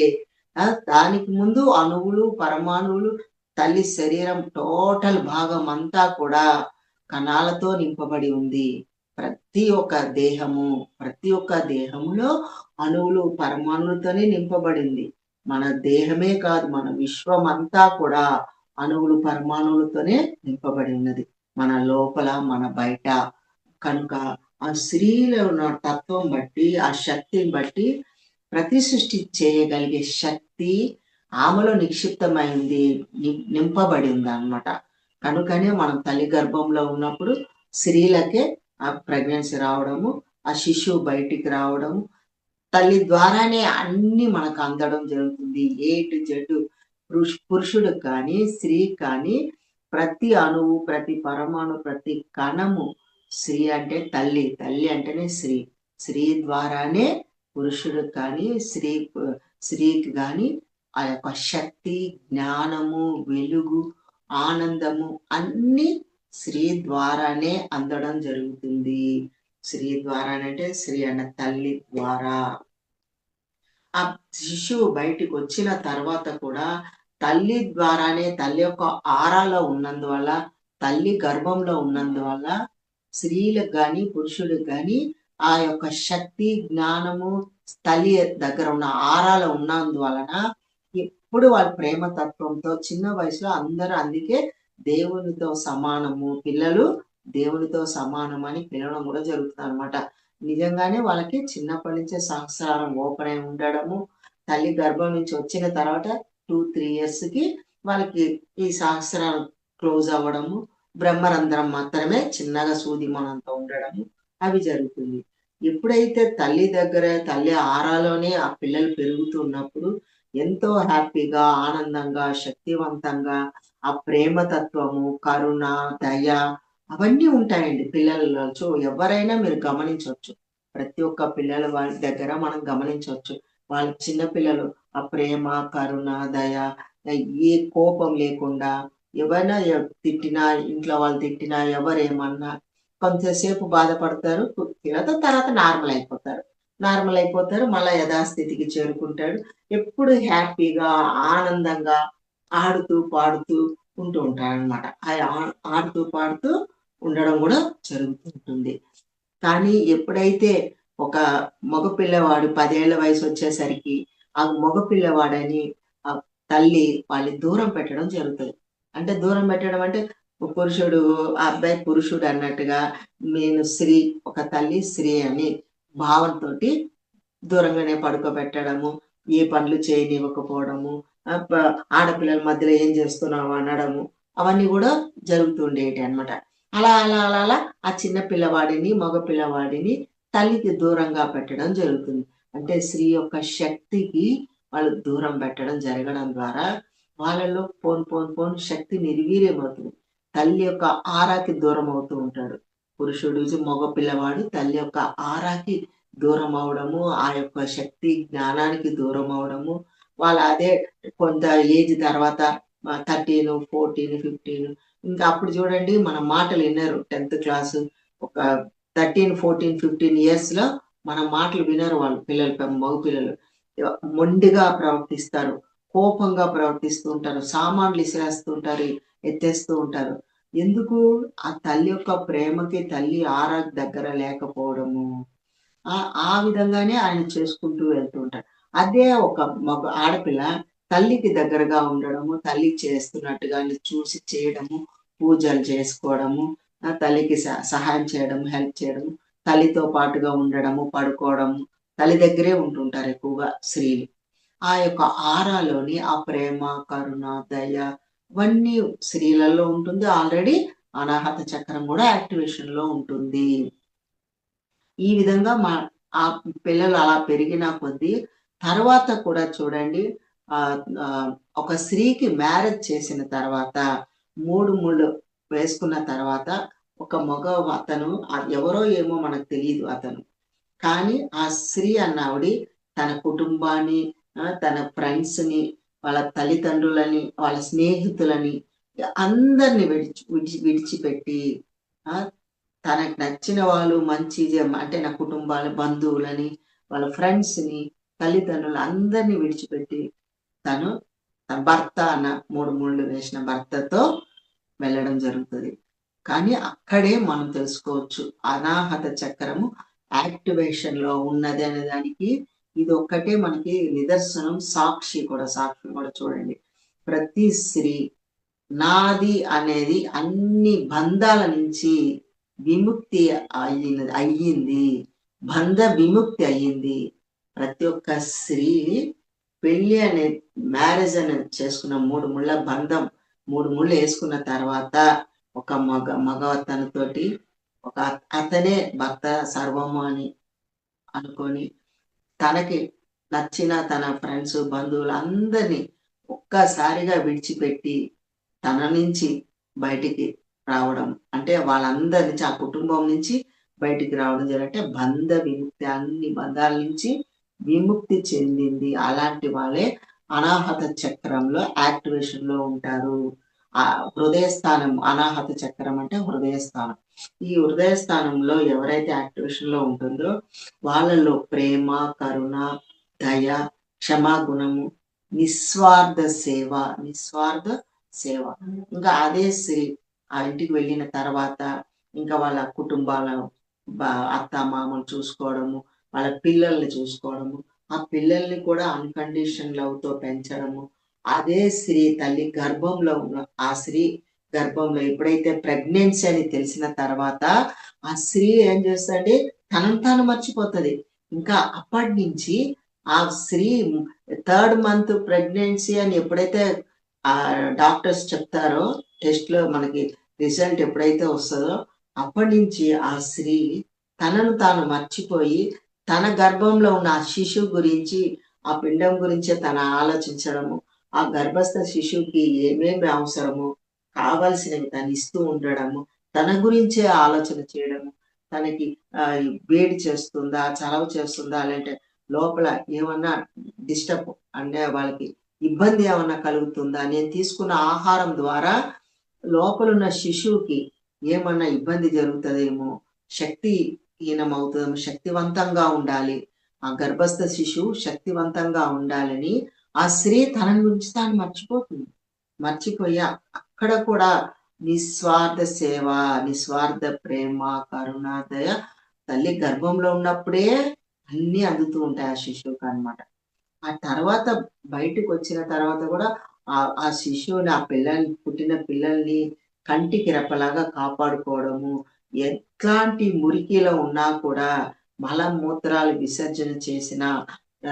దానికి ముందు అణువులు, పరమాణువులు, తల్లి శరీరం టోటల్ భాగం అంతా కూడా కణాలతో నింపబడి ఉంది. ప్రతి ఒక్క దేహములో అణువులు, పరమాణువులతోనే నింపబడింది. మన దేహమే కాదు, మన విశ్వం అంతా కూడా అణువులు, పరమాణువులతోనే నింపబడి ఉన్నది, మన లోపల, మన బయట. కనుక ఆ స్త్రీలో ఉన్న తత్వం బట్టి, ఆ శక్తిని బట్టి ప్రతి సృష్టి చేయగలిగే శక్తి ఆమెలో నిక్షిప్తమైంది, నింపబడి ఉంది అన్నమాట. కనుకనే మనం తల్లి గర్భంలో ఉన్నప్పుడు స్త్రీలకే ఆ ప్రెగ్నెన్సీ రావడము, ఆ శిశువు బయటికి రావడము, తల్లి ద్వారానే అన్ని మనకు అందడం జరుగుతుంది. ఏ టు జెడ్ పురుషుడికి కానీ, స్త్రీకి కానీ ప్రతి అణువు, ప్రతి పరమాణు, ప్రతి కణము స్త్రీ అంటే తల్లి, తల్లి అంటేనే స్త్రీ. స్త్రీ ద్వారానే పురుషుడికి కానీ, స్త్రీకి కానీ ఆ యొక్క శక్తి, జ్ఞానము, వెలుగు, ఆనందము అన్నీ స్త్రీ ద్వారానే అందడం జరుగుతుంది. స్త్రీ ద్వారానంటే స్త్రీ అన్న తల్లి ద్వారా. ఆ శిశువు బయటికి వచ్చిన తర్వాత కూడా తల్లి ద్వారానే, తల్లి యొక్క ఆరాలో ఉన్నందువల్ల, తల్లి గర్భంలో ఉన్నందువల్ల స్త్రీలకు గాని, పురుషుడికి గాని ఆ యొక్క శక్తి, జ్ఞానము తల్లి దగ్గర ఉన్న ఆరాలో ఉన్నందువలన ఎప్పుడు వాళ్ళ ప్రేమ తత్వంతో చిన్న వయసులో అందరూ అందుకే దేవునితో సమానము, పిల్లలు దేవునితో సమానం అని పిలవడం కూడా జరుగుతుంది అనమాట. నిజంగానే వాళ్ళకి చిన్నప్పటి నుంచే సహస్రారం ఓపెన్ అయి ఉండడము, తల్లి గర్భం నుంచి వచ్చిన తర్వాత 2-3 ఇయర్స్‌కి వాళ్ళకి ఈ సహస్రారం క్లోజ్ అవ్వడము, బ్రహ్మరంధ్రం మాత్రమే చిన్నగా సూది మనంతో ఉండడము అవి జరుగుతుంది. ఎప్పుడైతే తల్లి దగ్గర, తల్లి ఆరాలోనే ఆ పిల్లలు పెరుగుతున్నప్పుడు ఎంతో హ్యాపీగా, ఆనందంగా, శక్తివంతంగా ఆ ప్రేమ తత్వము, కరుణ, దయ అవన్నీ ఉంటాయండి పిల్లలలో. ఎవరైనా మీరు గమనించొచ్చు. ప్రతి ఒక్క పిల్లల వాళ్ళ దగ్గర మనం గమనించొచ్చు. వాళ్ళ చిన్న పిల్లలు ఆ ప్రేమ, కరుణ, దయ ఏ కోపం లేకుండా ఎవరైనా తిట్టినా, ఇంట్లో వాళ్ళు తిట్టినా, ఎవరేమన్నా కొంతసేపు బాధపడతారు. తర్వాత నార్మల్ అయిపోతారు. నార్మల్ అయిపోతారు. మళ్ళా యథాస్థితికి చేరుకుంటాడు. ఎప్పుడు హ్యాపీగా, ఆనందంగా ఆడుతూ, పాడుతూ ఉంటూ ఉంటారనమాట. ఆడుతూ, పాడుతూ ఉండడం కూడా జరుగుతూ ఉంటుంది. కానీ ఎప్పుడైతే ఒక మగ పిల్లవాడు 10 ఏళ్ల వయసు వచ్చేసరికి ఆ మగ పిల్లవాడని ఆ తల్లి వాళ్ళని దూరం పెట్టడం జరుగుతది. అంటే దూరం పెట్టడం అంటే పురుషుడు ఆ అబ్బాయి పురుషుడు అన్నట్టుగా నేను స్త్రీ, ఒక తల్లి స్త్రీ అని భావంతోటి దూరంగానే పడుకోబెట్టడము, ఏ పనులు చేయనివ్వకపోవడము, ఆడపిల్లల మధ్యలో ఏం చేస్తున్నావు అనడము, అవన్నీ కూడా జరుగుతుండేటియన్నమాట. అలా ఆ చిన్న పిల్లవాడిని, మగ పిల్లవాడిని తల్లికి దూరంగా పెట్టడం జరుగుతుంది. అంటే స్త్రీ యొక్క శక్తికి వాళ్ళు దూరం పెట్టడం జరగడం ద్వారా వాళ్ళలో పోను శక్తి నిర్వీర్యమవుతుంది. తల్లి యొక్క ఆరాకి దూరం అవుతూ ఉంటాడు. పురుషుడు, మగ పిల్లవాడు తల్లి యొక్క ఆరాకి దూరం అవడము, ఆ యొక్క శక్తి, జ్ఞానానికి దూరం అవడము, వాళ్ళు అదే కొంత ఏజ్ తర్వాత 13, 14, 15 ఇంకా అప్పుడు చూడండి మన మాటలు వినరు. 10th క్లాసు ఒక 13, 14, 15 ఇయర్స్‌లో మన మాటలు వినరు వాళ్ళు పిల్లలు, మగ పిల్లలు. మొండిగా ప్రవర్తిస్తారు. కోపంగా ప్రవర్తిస్తూ ఉంటారు. సామాన్లు ఇసిరేస్తూ ఉంటారు. ఎత్తేస్తూ ఉంటారు. ఎందుకు? ఆ తల్లి యొక్క ప్రేమకి తల్లి ఆరా దగ్గర లేకపోవడము. ఆ విధంగానే ఆయన చేసుకుంటూ వెళ్తూ ఉంటాడు. అదే ఒక మగ ఆడపిల్ల తల్లికి దగ్గరగా ఉండడము, తల్లి చేస్తున్నట్టుగా చూసి చేయడము, పూజలు చేసుకోవడము, తల్లికి సహాయం చేయడము, హెల్ప్ చేయడము, తల్లితో పాటుగా ఉండడము, పడుకోవడము, తల్లి దగ్గరే ఉంటుంటారు ఎక్కువగా స్త్రీలు. ఆ యొక్క ఆరాలోని ఆ ప్రేమ, కరుణ, దయ ఇవన్నీ స్త్రీలలో ఉంటుంది. ఆల్రెడీ అనాహత చక్రం కూడా యాక్టివేషన్‌లో ఉంటుంది. ఈ విధంగా ఆ పిల్లలు అలా పెరిగిన కొద్దీ తర్వాత కూడా చూడండి ఆహ్, ఆహ్, ఒక స్త్రీకి మ్యారేజ్ చేసిన తర్వాత 3 ముళ్ళు వేసుకున్న తర్వాత ఒక మగ అతను ఎవరో ఏమో మనకు తెలీదు అతను. కానీ ఆ స్త్రీ అన్నావిడి తన కుటుంబాన్ని, తన ఫ్రెండ్స్‌ని, వాళ్ళ తల్లిదండ్రులని, వాళ్ళ స్నేహితులని అందరిని విడిచిపెట్టి ఆ! తనకు నచ్చిన వాళ్ళు మంచి అంటే నా కుటుంబాల బంధువులని, వాళ్ళ ఫ్రెండ్స్‌ని, తల్లిదండ్రులు అందరిని విడిచిపెట్టి తను తన భర్త అన్న 3 ముళ్ళు వేసిన భర్తతో వెళ్ళడం జరుగుతది. కానీ అక్కడే మనం తెలుసుకోవచ్చు. అనాహత చక్రము యాక్టివేషన్‌లో ఉన్నది అనే దానికి ఇదొక్కటే మనకి నిదర్శనం. సాక్షి కూడా చూడండి. ప్రతి స్త్రీ నాది అనేది అన్ని బంధాల నుంచి విముక్తి అయ్యింది. బంధ విముక్తి అయ్యింది. ప్రతి ఒక్క స్త్రీ పెళ్లి అనే మ్యారేజ్ అనేది చేసుకున్న 3 ముళ్ళ బంధం 3 ముళ్ళు యేసుకున్న తర్వాత ఒక మగ అతనితోటి ఒక అతనే భర్త సర్వము అని అనుకొని తనకి నచ్చిన తన ఫ్రెండ్స్ బంధువులు అందరినీ ఒక్కసారిగా విడిచిపెట్టి తన నుంచి బయటికి రావడం అంటే వాళ్ళందరి నుంచి ఆ కుటుంబం నుంచి బయటికి రావడం జరిగితే బంధ విముక్తి అన్ని బంధాల నుంచి విముక్తి చెందింది. అలాంటి వాళ్ళే అనాహత చక్రంలో యాక్టివేషన్ లో ఉంటారు. ఆ హృదయ స్థానం అనాహత చక్రం అంటే హృదయ స్థానం. ఈ హృదయ స్థానంలో ఎవరైతే యాక్టివేషన్ లో ఉంటుందో వాళ్ళలో ప్రేమ, కరుణ, దయ, క్షమాగుణము, నిస్వార్థ సేవ, నిస్వార్థ సేవ. ఇంకా అదే స్త్రీ ఆ ఇంటికి వెళ్ళిన తర్వాత ఇంకా వాళ్ళ కుటుంబాల అత్త మామలు చూసుకోవడము, వాళ్ళ పిల్లల్ని చూసుకోవడము, ఆ పిల్లల్ని కూడా అన్కండిషన్ లవ్ తో పెంచడము. అదే స్త్రీ తల్లి గర్భంలో ఉన్న ఆ స్త్రీ గర్భంలో ఎప్పుడైతే ప్రెగ్నెన్సీ అని తెలిసిన తర్వాత ఆ స్త్రీ ఏం చేస్తుంది, తనను తాను మర్చిపోతుంది. ఇంకా అప్పటి నుంచి ఆ స్త్రీ థర్డ్ మంత్ ప్రెగ్నెన్సీ అని ఎప్పుడైతే ఆ డాక్టర్స్ చెప్తారో, టెస్ట్ లో మనకి రిజల్ట్ ఎప్పుడైతే వస్తుందో అప్పటి నుంచి ఆ స్త్రీ తనను తాను మర్చిపోయి తన గర్భంలో ఉన్న ఆ శిశువు గురించి ఆ పిండం గురించే తన ఆలోచించడము, ఆ గర్భస్థ శిశువుకి ఏమేమి అవసరము కావలసినవి తను ఇస్తూ ఉండడము, తన గురించే ఆలోచన చేయడము, తనకి వేడి చేస్తుందా, చలవ చేస్తుందా, లేదంటే లోపల ఏమన్నా డిస్టర్బ్ అంటే వాళ్ళకి ఇబ్బంది ఏమన్నా కలుగుతుందా, నేను తీసుకున్న ఆహారం ద్వారా లోపలున్న శిశువుకి ఏమన్నా ఇబ్బంది జరుగుతుందేమో, శక్తిహీనం అవుతుందేమో, శక్తివంతంగా ఉండాలి, ఆ గర్భస్థ శిశువు శక్తివంతంగా ఉండాలని ఆ స్త్రీ తన గురించి తాను మర్చిపోతుంది. మర్చిపోయి అక్కడ కూడా నిస్వార్థ సేవ, నిస్వార్థ ప్రేమ, కరుణ, దయ తల్లి గర్భంలో ఉన్నప్పుడే అన్నీ అందుతూ ఉంటాయి ఆ శిశువుకి అన్నమాట. ఆ తర్వాత బయటకు వచ్చిన తర్వాత కూడా ఆ శిశువుని ఆ పిల్లల్ని పుట్టిన పిల్లల్ని కంటికి రెప్పలాగా కాపాడుకోవడము, ఎట్లాంటి మురికిలో ఉన్నా కూడా మలమూత్రాలు విసర్జన చేసిన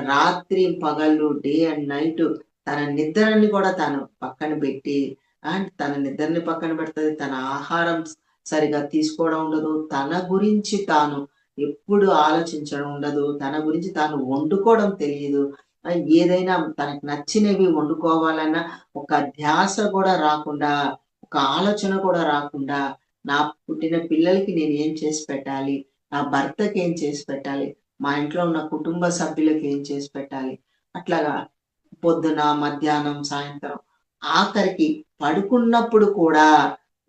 రాత్రి పగళ్ళు డే అండ్ నైట్ తన నిద్రని కూడా తను పక్కన పెట్టి తన నిద్రని పక్కన పెడుతుంది, తన ఆహారం సరిగా తీసుకోవడం ఉండదు, తన గురించి తాను ఎప్పుడు ఆలోచించడం ఉండదు, తన గురించి తాను వండుకోవడం తెలియదు. ఏదైనా తనకు నచ్చినవి వండుకోవాలన్నా ఒక ధ్యాస కూడా రాకుండా, ఒక ఆలోచన కూడా రాకుండా, నా పుట్టిన పిల్లలకి నేను ఏం చేసి పెట్టాలి, నా భర్తకి ఏం చేసి పెట్టాలి, మా ఇంట్లో ఉన్న కుటుంబ సభ్యులకి ఏం చేసి పెట్టాలి, అట్లాగా పొద్దున, మధ్యాహ్నం, సాయంత్రం ఆఖరికి పడుకున్నప్పుడు కూడా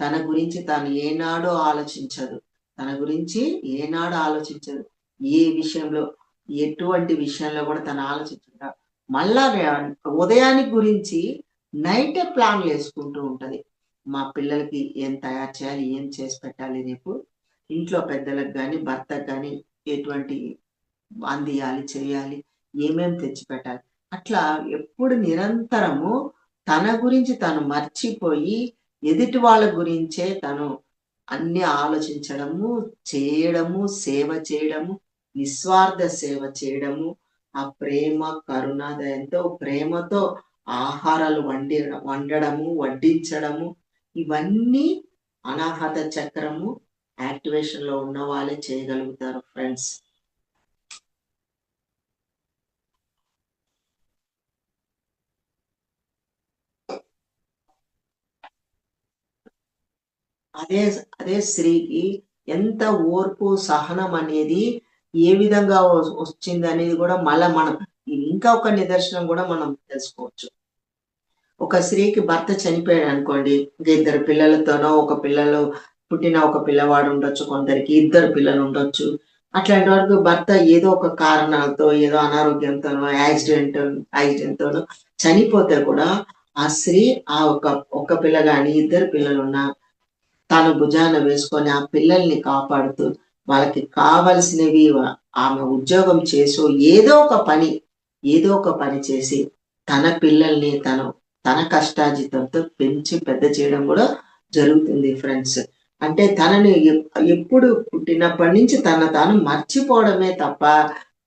తన గురించి తాను ఏనాడో ఆలోచించదు. తన గురించి ఏనాడు ఆలోచించదు. ఏ విషయంలో, ఎటువంటి విషయంలో కూడా తను ఆలోచించకుండా మళ్ళా ఉదయానికి గురించి నైటే ప్లాన్‌లేసుకుంటూ ఉంటది. మా పిల్లలకి ఏం తయారు చేయాలి, ఏం చేసి పెట్టాలి రేపు, ఇంట్లో పెద్దలకు గాని, భర్తకు గాని ఎటువంటి అందియాలి, చేయాలి, ఏమేం తెచ్చిపెట్టాలి. అట్లా ఎప్పుడు నిరంతరము తన గురించి తను మర్చిపోయి, ఎదుటి వాళ్ళ గురించే తను అన్నీ ఆలోచించడము, చేయడము, సేవ చేయడము, నిస్వార్థ సేవ చేయడము, ఆ ప్రేమ, కరుణ, ఎంతో ప్రేమతో ఆహారాలు వండడము, వడ్డించడము, ఇవన్నీ అనాహత చక్రము యాక్టివేషన్‌లో ఉన్న వాళ్ళే చేయగలుగుతారు ఫ్రెండ్స్. అదే అదే స్త్రీకి ఎంత ఓర్పు, సహనం అనేది ఏ విధంగా వచ్చిందనేది కూడా మళ్ళా మనం ఇంకా ఒక నిదర్శనం కూడా మనం తెలుసుకోవచ్చు. ఒక స్త్రీకి భర్త చనిపోయాడనుకోండి, ఇంక ఇద్దరు పిల్లలతోనో, పుట్టిన ఒక పిల్లవాడు ఉండొచ్చు, కొందరికి ఇద్దరు పిల్లలు ఉండొచ్చు. అట్లాంటి వరకు భర్త ఏదో ఒక కారణాలతో, ఏదో అనారోగ్యంతోనో, యాక్సిడెంట్‌తోనో చనిపోతే కూడా ఆ స్త్రీ ఆ ఒక్క పిల్ల గాని, ఇద్దరు పిల్లలున్నా తాను భుజాన వేసుకొని ఆ పిల్లల్ని కాపాడుతూ, వాళ్ళకి కావాల్సినవి ఆమె ఉద్యోగం చేసో ఏదో ఒక పని చేసి, తన పిల్లల్ని తన కష్టార్జితంతో పెంచి పెద్ద చేయడం కూడా జరుగుతుంది ఫ్రెండ్స్. అంటే తనని ఎప్పుడు పుట్టినప్పటి నుంచి తాను మర్చిపోవడమే తప్ప,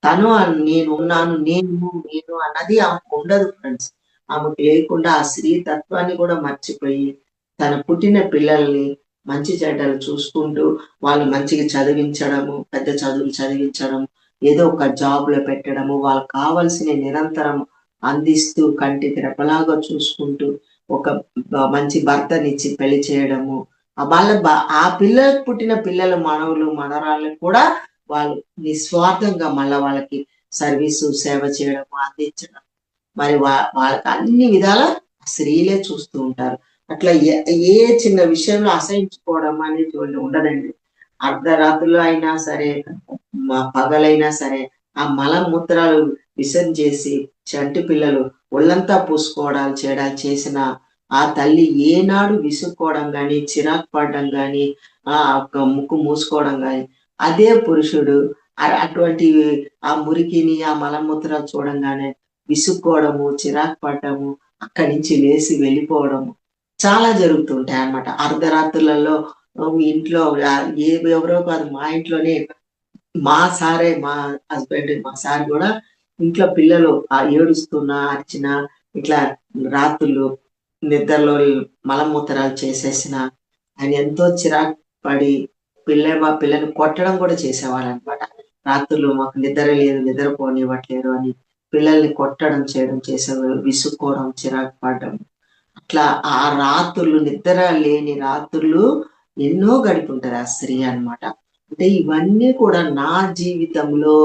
తను నేనున్నాను, నేను అన్నది ఆమెకు ఉండదు ఫ్రెండ్స్. ఆమెకు లేకుండా ఆ స్త్రీ తత్వాన్ని కూడా మర్చిపోయి, తన పుట్టిన పిల్లల్ని మంచి చెడ్డలు చూసుకుంటూ వాళ్ళు మంచిగా చదివించడము, పెద్ద చదువులు చదివించడం, ఏదో ఒక జాబ్‌లో పెట్టడము, వాళ్ళకి కావాల్సినవి నిరంతరం అందిస్తూ కంటికి రెప్పలాగా చూసుకుంటూ, ఒక మంచి భర్తనిచ్చి పెళ్లి చేయడము. వాళ్ళ ఆ పిల్లలకు పుట్టిన పిల్లలు, మనవలు, మనరాళ్ళకి కూడా వాళ్ళు నిస్వార్థంగా మళ్ళా వాళ్ళకి సర్వీసు, సేవ చేయడము, అందించడం. మరి వాళ్ళకి అన్ని విధాలా స్త్రీలే చూస్తూ ఉంటారు. అట్లా ఏ చిన్న విషయంలో అసహించుకోవడం అనేది ఉండదండి. అర్ధరాత్రులు అయినా సరే, పగలైనా సరే, ఆ మలమూత్రాలు విసర్జించేసి చంటి పిల్లలు ఒళ్ళంతా పూసుకోవడాలు చేయడాలు చేసిన ఆ తల్లి ఏనాడు విసుక్కోవడం గాని, చిరాకు పడడం గాని, ఒక ముక్కు మూసుకోవడం గాని, అదే పురుషుడు అటువంటి ఆ మురికిని, ఆ మలమూత్రాలు చూడంగానే విసుక్కోవడము, చిరాకు పడడము, అక్కడి నుంచి లేసి వెళ్ళిపోవడము చాలా జరుగుతుంటాయన్నమాట. అర్ధరాత్రులలో ఇంట్లో ఎవరో కాదు, మా ఇంట్లోనే మా హస్బెండ్, మా సార్ గూడా ఇంట్లో పిల్లలు ఏడుస్తున్నా, అరిచినా, ఇట్లా రాత్రులు నిద్రలో మలమూత్రాలు చేసేసినా, ఆయన ఎంతో చిరాకు పడి మా పిల్లని కొట్టడం కూడా చేసేవాళ్ళనమాట. రాత్రులు మాకు నిద్ర లేదు, నిద్రపోనివ్వట్లేరు అని పిల్లల్ని కొట్టడం, చేయడం చేసేవారు. విసుక్కోవడం, చిరాకు పడడం. అట్లా ఆ రాత్రులు నిద్ర లేని రాత్రులు ఎన్నో గడిపుంటది ఆ స్త్రీ అన్నమాట. అంటే ఇవన్నీ కూడా నా జీవితంలో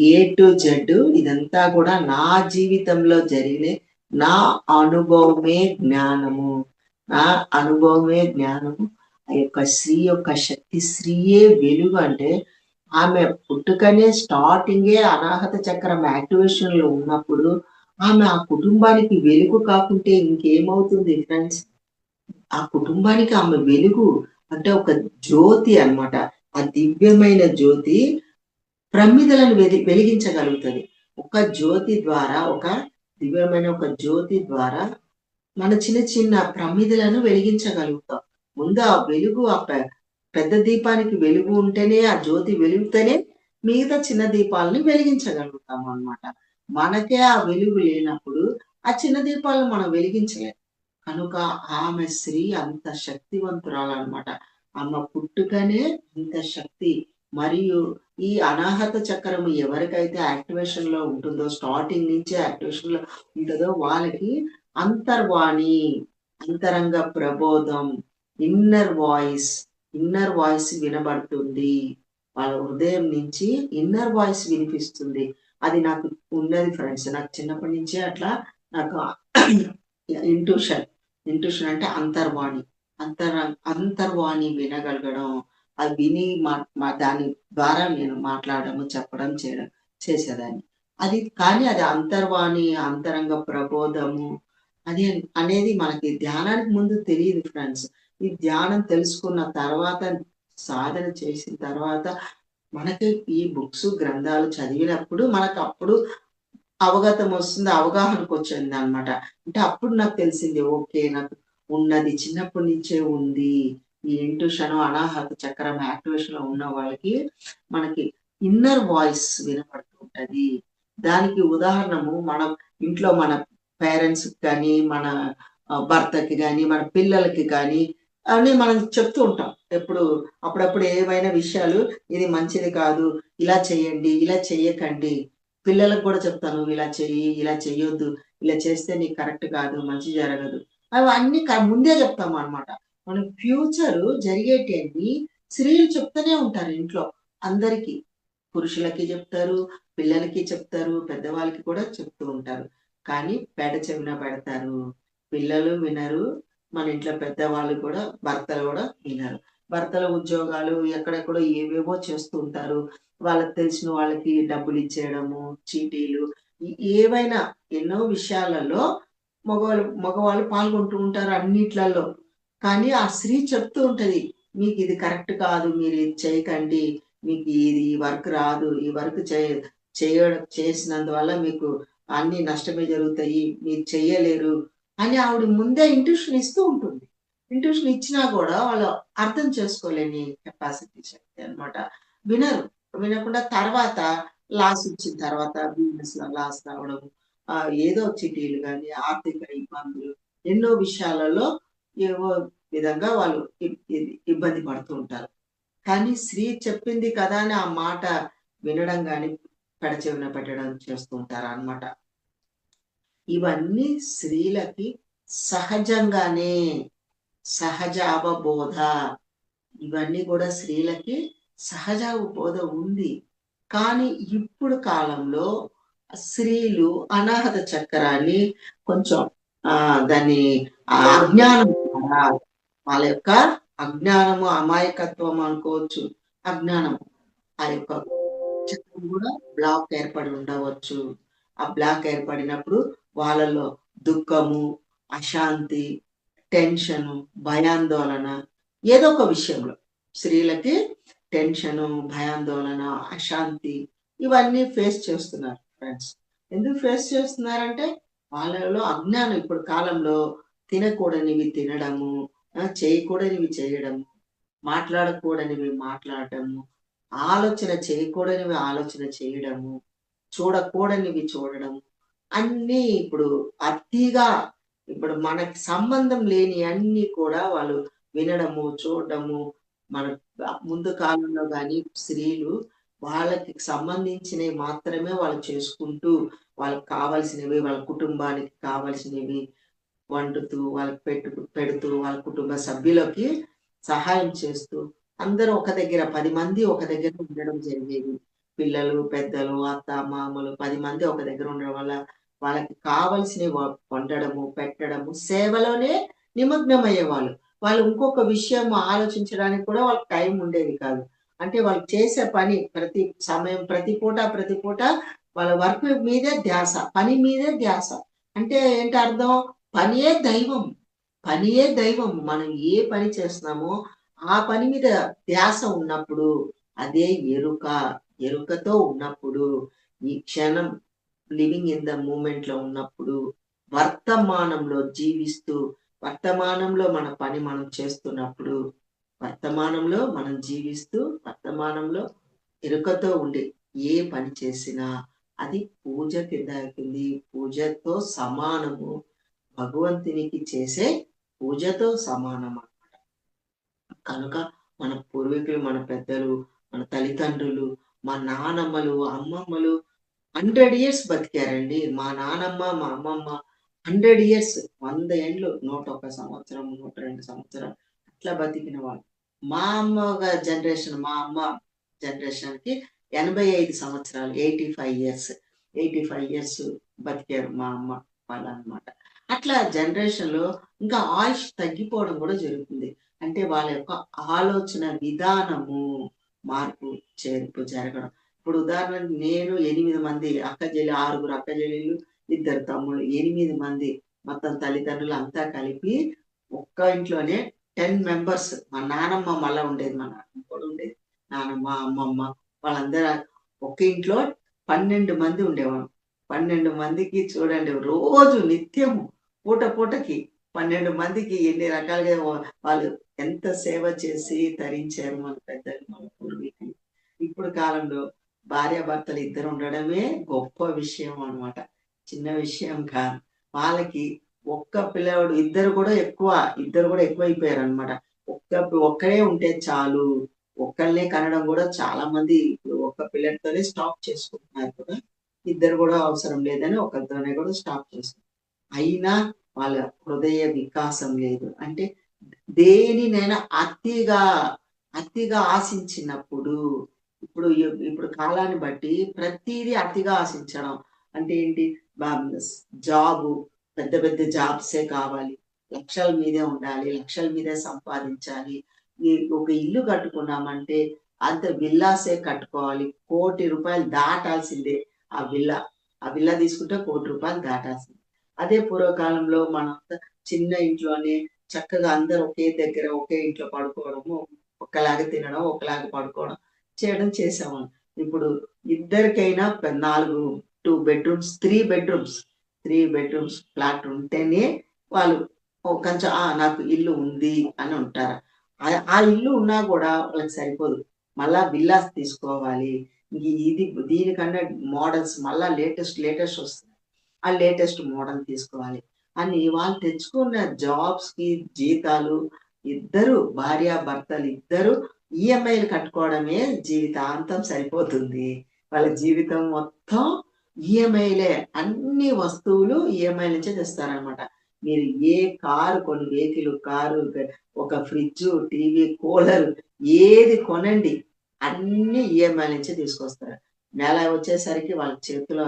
ఏ టు జెడ్ ఇదంతా కూడా నా జీవితంలో జరిగినయి. నా అనుభవమే జ్ఞానము. నా అనుభవమే జ్ఞానము. ఆ యొక్క స్త్రీ యొక్క శక్తి, స్త్రీయే వెలుగు అంటే ఆమె పుట్టుకనే స్టార్టింగే అనాహత చక్రం యాక్టివేషన్‌లో ఉన్నప్పుడు ఆమె ఆ కుటుంబానికి వెలుగు కాకుంటే ఇంకేమవుతుంది ఫ్రెండ్స్? ఆ కుటుంబానికి ఆమె వెలుగు. అంటే ఒక జ్యోతి అన్నమాట. ఆ దివ్యమైన జ్యోతి ప్రమిదలను వెలిగించగలుగుతది. ఒక జ్యోతి ద్వారా, ఒక దివ్యమైన ఒక జ్యోతి ద్వారా మన చిన్న చిన్న ప్రమిదలను వెలిగించగలుగుతాం. ముందు ఆ వెలుగు పెద్ద దీపానికి వెలుగు ఉంటేనే, ఆ జ్యోతి వెలుగుతేనే మిగతా చిన్న దీపాలని వెలిగించగలుగుతాం అన్నమాట. మనకే ఆ వెలుగు లేనప్పుడు ఆ చిన్న దీపాలను మనం వెలిగించలేం. కనుక ఆమె స్త్రీ అంత శక్తివంతురాలన్నమాట. ఆమె పుట్టుకనే ఇంత శక్తి. మరియు ఈ అనాహత చక్రము ఎవరికైతే యాక్టివేషన్‌లో ఉంటుందో, స్టార్టింగ్ నుంచే యాక్టివేషన్‌లో ఉంటదో వాళ్ళకి అంతర్వాణి, అంతరంగ ప్రబోధం, ఇన్నర్ వాయిస్, ఇన్నర్ వాయిస్ వినబడుతుంది. వాళ్ళ హృదయం నుంచి ఇన్నర్ వాయిస్ వినిపిస్తుంది. అది నాకు ఉన్నది ఫ్రెండ్స్. నాకు చిన్నప్పటి నుంచే అట్లా నాకు ఇంట్యూషన్. ఇంట్యూషన్ అంటే అంతర్వాణి. అంతర అంతర్వాణి వినగలగడం. అది విని దాని ద్వారా నేను మాట్లాడడము, చెప్పడం, చేయడం చేసేదాన్ని. కానీ అది అంతర్వాణి, అంతరంగ ప్రబోధము అది అనేది మనకి ధ్యానానికి ముందు తెలీదు ఫ్రెండ్స్. ఈ ధ్యానం తెలుసుకున్న తర్వాత, సాధన చేసిన తర్వాత మనకి ఈ బుక్స్, గ్రంథాలు చదివినప్పుడు మనకప్పుడు అవగతం వస్తుంది. అవగాహనకొచ్చిందనమాట. అంటే అప్పుడు నాకు తెలిసింది. ఓకే. నాకు ఉన్నది. చిన్నప్పటి నుంచే ఉంది. ఈ ఇంట్యూషన్, అనాహత చక్రం యాక్టివేషన్‌లో ఉన్న వాళ్ళకి మనకి ఇన్నర్ వాయిస్ వినపడుతూ ఉంటది. దానికి ఉదాహరణము మనం ఇంట్లో మన పేరెంట్స్‌కి గాని, మన భర్తకి గాని, మన పిల్లలకి గాని అని మనం చెప్తూ ఉంటాం. అప్పుడప్పుడు ఏవైనా విషయాలు ఇది మంచిది కాదు. ఇలా చేయండి, ఇలా చేయకండి. పిల్లలకు కూడా చెప్తాను. ఇలా చెయ్యి, ఇలా చెయ్యొద్దు. ఇలా చేస్తే నీకు కరెక్ట్ కాదు. మంచి జరగదు. అవన్నీ ముందే చెప్తామనమాట. మనం ఫ్యూచరు జరిగేటియన్ని స్త్రీలు చెప్తూనే ఉంటారు ఇంట్లో అందరికి. పురుషులకి చెప్తారు, పిల్లలకి చెప్తారు, పెద్దవాళ్ళకి కూడా చెప్తూ ఉంటారు. కానీ పెడ చెవిన పెడతారు. పిల్లలు వినరు. మన ఇంట్లో పెద్దవాళ్ళు కూడా, భర్తలు కూడా వినరు. భర్తల ఉద్యోగాలు ఎక్కడెక్కడో ఏవేవో చేస్తూ ఉంటారు. వాళ్ళకి తెలిసిన వాళ్ళకి డబ్బులిచ్చేయడము, చీటీలు ఏవైనా ఎన్నో విషయాలలో మగవాళ్ళు పాల్గొంటూ ఉంటారు అన్నిట్లలో. కానీ ఆ స్త్రీ చెప్తూ ఉంటది. మీకిది కరెక్ట్ కాదు. మీరిది చేయకండి. మీకు ఇది ఈ వర్క్ రాదు. ఈ వర్క్ చేసినందువల్ల మీకు అన్నీ నష్టమే జరుగుతాయి. మీరు చెయ్యలేరు అని ఆవిడ ముందే ఇంట్యూషన్ ఇస్తూ ఉంటుంది. ఇంట్యూషన్ ఇచ్చినా గూడా వాళ్ళు అర్థం చేసుకోలేని కెపాసిటీ శక్తి అన్నమాట. వినరు. వినకుండా తర్వాత లాస్ వచ్చిన తర్వాత బిజినెస్‌లో లాస్ రావడం, ఏదో చిటీలు గాని, ఆర్థిక ఇబ్బందులు ఎన్నో విషయాలలో ఏవో విధంగా వాళ్ళు ఇబ్బంది పడుతూ ఉంటారు. కానీ స్త్రీ చెప్పింది కదా అని ఆ మాట వినడం గాని, పెడచెవిన పెట్టడం చేస్తూ ఉంటారనమాట. ఇవన్నీ స్త్రీలకి సహజంగానే సహజ అవబోధ. ఇవన్నీ కూడా స్త్రీలకి సహజ అవబోధ ఉంది. కానీ ఇప్పుడు కాలంలో స్త్రీలు అనాహత చక్రాన్ని కొంచెం దాన్ని అజ్ఞానం ద్వారా వాళ్ళ యొక్క అజ్ఞానము, అమాయకత్వం అనుకోవచ్చు. అజ్ఞానం. ఆ యొక్క చక్రం కూడా బ్లాక్ ఏర్పడి ఉండవచ్చు. ఆ బ్లాక్ ఏర్పడినప్పుడు వాళ్ళలో దుఃఖము, అశాంతి, టెన్షను, భయాందోళన ఏదో ఒక విషయంలో స్త్రీలకి టెన్షను, భయాందోళన, అశాంతి ఇవన్నీ ఫేస్ చేస్తున్నారు ఫ్రెండ్స్. ఎందుకు ఫేస్ చేస్తున్నారంటే వాళ్ళలో అజ్ఞానం ఇప్పుడు కాలంలో తినకూడనివి తినడము, చేయకూడనివి చేయడము, మాట్లాడకూడనివి మాట్లాడటము, ఆలోచన చేయకూడనివి ఆలోచన చేయడము, చూడకూడనివి చూడడం అన్నీ ఇప్పుడు అతిగా ఇప్పుడు మనకి సంబంధం లేని అన్నీ కూడా వాళ్ళు వినడము, చూడడము. మన ముందు కాలంలో గాని స్త్రీలు వాళ్ళకి సంబంధించినవి మాత్రమే వాళ్ళు చేసుకుంటూ, వాళ్ళకి కావాల్సినవి, వాళ్ళ కుటుంబానికి కావాల్సినవి వండుతూ, వాళ్ళకి పెడుతూ, వాళ్ళ కుటుంబ సభ్యులకి సహాయం చేస్తూ, అందరూ ఒక దగ్గర 10 మంది ఒక దగ్గర ఉండడం జరిగేది. పిల్లలు, పెద్దలు, అత్త, మామలు 10 మంది ఒక దగ్గర ఉండడం వల్ల వాళ్ళకి కావాల్సినవి వండడము, పెట్టడము, సేవలోనే నిమగ్నమయ్యేవాళ్ళు. వాళ్ళు ఇంకొక విషయం ఆలోచించడానికి కూడా వాళ్ళకి టైం ఉండేది కాదు. అంటే వాళ్ళు చేసే పని ప్రతి సమయం, ప్రతి పూట వాళ్ళ వర్క్ మీదే ధ్యాస. పని మీదే ధ్యాస. అంటే ఏంటి అర్థం? పనియే దైవం. పనియే దైవం. మనం ఏ పని చేస్తున్నామో ఆ పని మీద ధ్యాస ఉన్నప్పుడు అదే ఎరుక. ఎరుకతో ఉన్నప్పుడు ఈ క్షణం లివింగ్ ఇన్ ద మూమెంట్‌లో ఉన్నప్పుడు వర్తమానంలో జీవిస్తూ, వర్తమానంలో మన పని మనం చేస్తున్నప్పుడు, వర్తమానంలో మనం జీవిస్తూ, వర్తమానంలో ఎరుకతో ఉండి ఏ పని చేసినా అది పూజ కింద అవుతుంది. పూజతో సమానము. భగవంతునికి చేసే పూజతో సమానమనమాట. కనుక మన పూర్వీకులు, మన పెద్దలు, మన తల్లిదండ్రులు, మా నానమ్మలు, అమ్మమ్మలు 100 ఇయర్స్ బతికారండి. మా నానమ్మ, మా అమ్మమ్మ 100 ఇయర్స్ 100 ఏండ్లు 101 సంవత్సరం, 102 సంవత్సరాలు అట్లా బతికిన వాళ్ళు. మా అమ్మ జనరేషన్, మా అమ్మ జనరేషన్‌కి 85 సంవత్సరాలు 85 ఇయర్స్. 85 ఇయర్స్ బతికారు మా అమ్మ వాళ్ళనమాట. అట్లా జనరేషన్‌లో ఇంకా ఆయుష్ తగ్గిపోవడం కూడా జరుగుతుంది. అంటే వాళ్ళ యొక్క ఆలోచన విధానము మార్పు, చేర్పు జరగడం. ఇప్పుడు ఉదాహరణకు నేను 8 మంది ఆరుగురు అక్క చెల్లెళ్ళు, ఇద్దరు తమ్ముళ్ళు 8 మంది మొత్తం తల్లిదండ్రులు అంతా కలిపి ఒక్క ఇంట్లోనే 10 మెంబర్స్. మా నానమ్మ మళ్ళా ఉండేది. మా నాన్నమ్మ కూడా ఉండేది. నానమ్మ, అమ్మమ్మ వాళ్ళందరూ ఒక్క ఇంట్లో 12 మంది ఉండేవాళ్ళం. 12 మందికి చూడండి రోజు నిత్యము పూటకి 12 మందికి ఎన్ని రకాలుగా వాళ్ళు ఎంత సేవ చేసి తరించారు మన పెద్దలు, మన పూర్వీకులు. ఇప్పుడు కాలంలో భార్యాభర్తలు ఇద్దరు ఉండడమే గొప్ప విషయం అన్నమాట. చిన్న విషయం కాదు. వాళ్ళకి ఇద్దరు కూడా ఎక్కువైపోయారన్నమాట. ఒక్కడే ఉంటే చాలు. ఒక్కళ్ళనే కనడం కూడా చాలా మంది ఇప్పుడు ఒక్క పిల్లడితోనే స్టాప్ చేసుకుంటున్నారు కూడా. ఇద్దరు కూడా అవసరం లేదని ఒకరితోనే కూడా స్టాప్ చేసుకుంటున్నారు. అయినా వాళ్ళ హృదయ వికాసం లేదు. అంటే దేనినైనా అతిగా ఆశించినప్పుడు ఇప్పుడు కాలాన్ని బట్టి ప్రతీదీ అతిగా ఆశించడం. అంటే ఏంటి? బ జాబు పెద్ద పెద్ద జాబ్సే కావాలి. లక్షల మీదే ఉండాలి. లక్షల మీదే సంపాదించాలి. ఒక ఇల్లు కట్టుకున్నామంటే అంత విల్లాసే కట్టుకోవాలి. ₹1,00,00,000 దాటాల్సిందే ఆ విల్లా. ఆ విల్లా తీసుకుంటే ₹1,00,00,000 దాటాల్సిందే. అదే పూర్వకాలంలో మనంతా చిన్న ఇంట్లోనే చక్కగా అందరూ ఒకే దగ్గర ఒకే ఇంట్లో పడుకోవడము, ఒకలాగా తినడం, ఒకలాగా పడుకోవడం చేయడం చేసేవాళ్ళం. ఇప్పుడు ఇద్దరికైనా 2 బెడ్‌రూమ్స్, 3 బెడ్‌రూమ్స్ ఫ్లాట్ ఉంటేనే వాళ్ళు కొంచెం నాకు ఇల్లు ఉంది అని ఉంటారు. ఆ ఇల్లు ఉన్నా గూడా వాళ్ళకి సరిపోదు. మళ్ళా విల్లాస్ తీసుకోవాలి. దీనికన్నా మోడల్స్ మళ్ళా లేటెస్ట్ వస్తున్నాయి. ఆ లేటెస్ట్ మోడల్ తీసుకోవాలి అని వాళ్ళు తెచ్చుకున్న జాబ్స్‌కి జీతాలు ఇద్దరు భార్యాభర్తలు ఇద్దరు ఈఎంఐలు కట్టుకోవడమే జీవితాంతం సరిపోతుంది. వాళ్ళ జీవితం మొత్తం ఈఎంఐలే. అన్ని వస్తువులు ఈఎంఐ నుంచే తెస్తారనమాట. మీరు ఏ కారు కొన్ని వెహికల్, కారు, ఒక ఫ్రిడ్జ్, టీవీ, కూలర్ ఏది కొనండి అన్ని ఈఎంఐ నుంచే తీసుకొస్తారు. నెల వచ్చేసరికి వాళ్ళ చేతిలో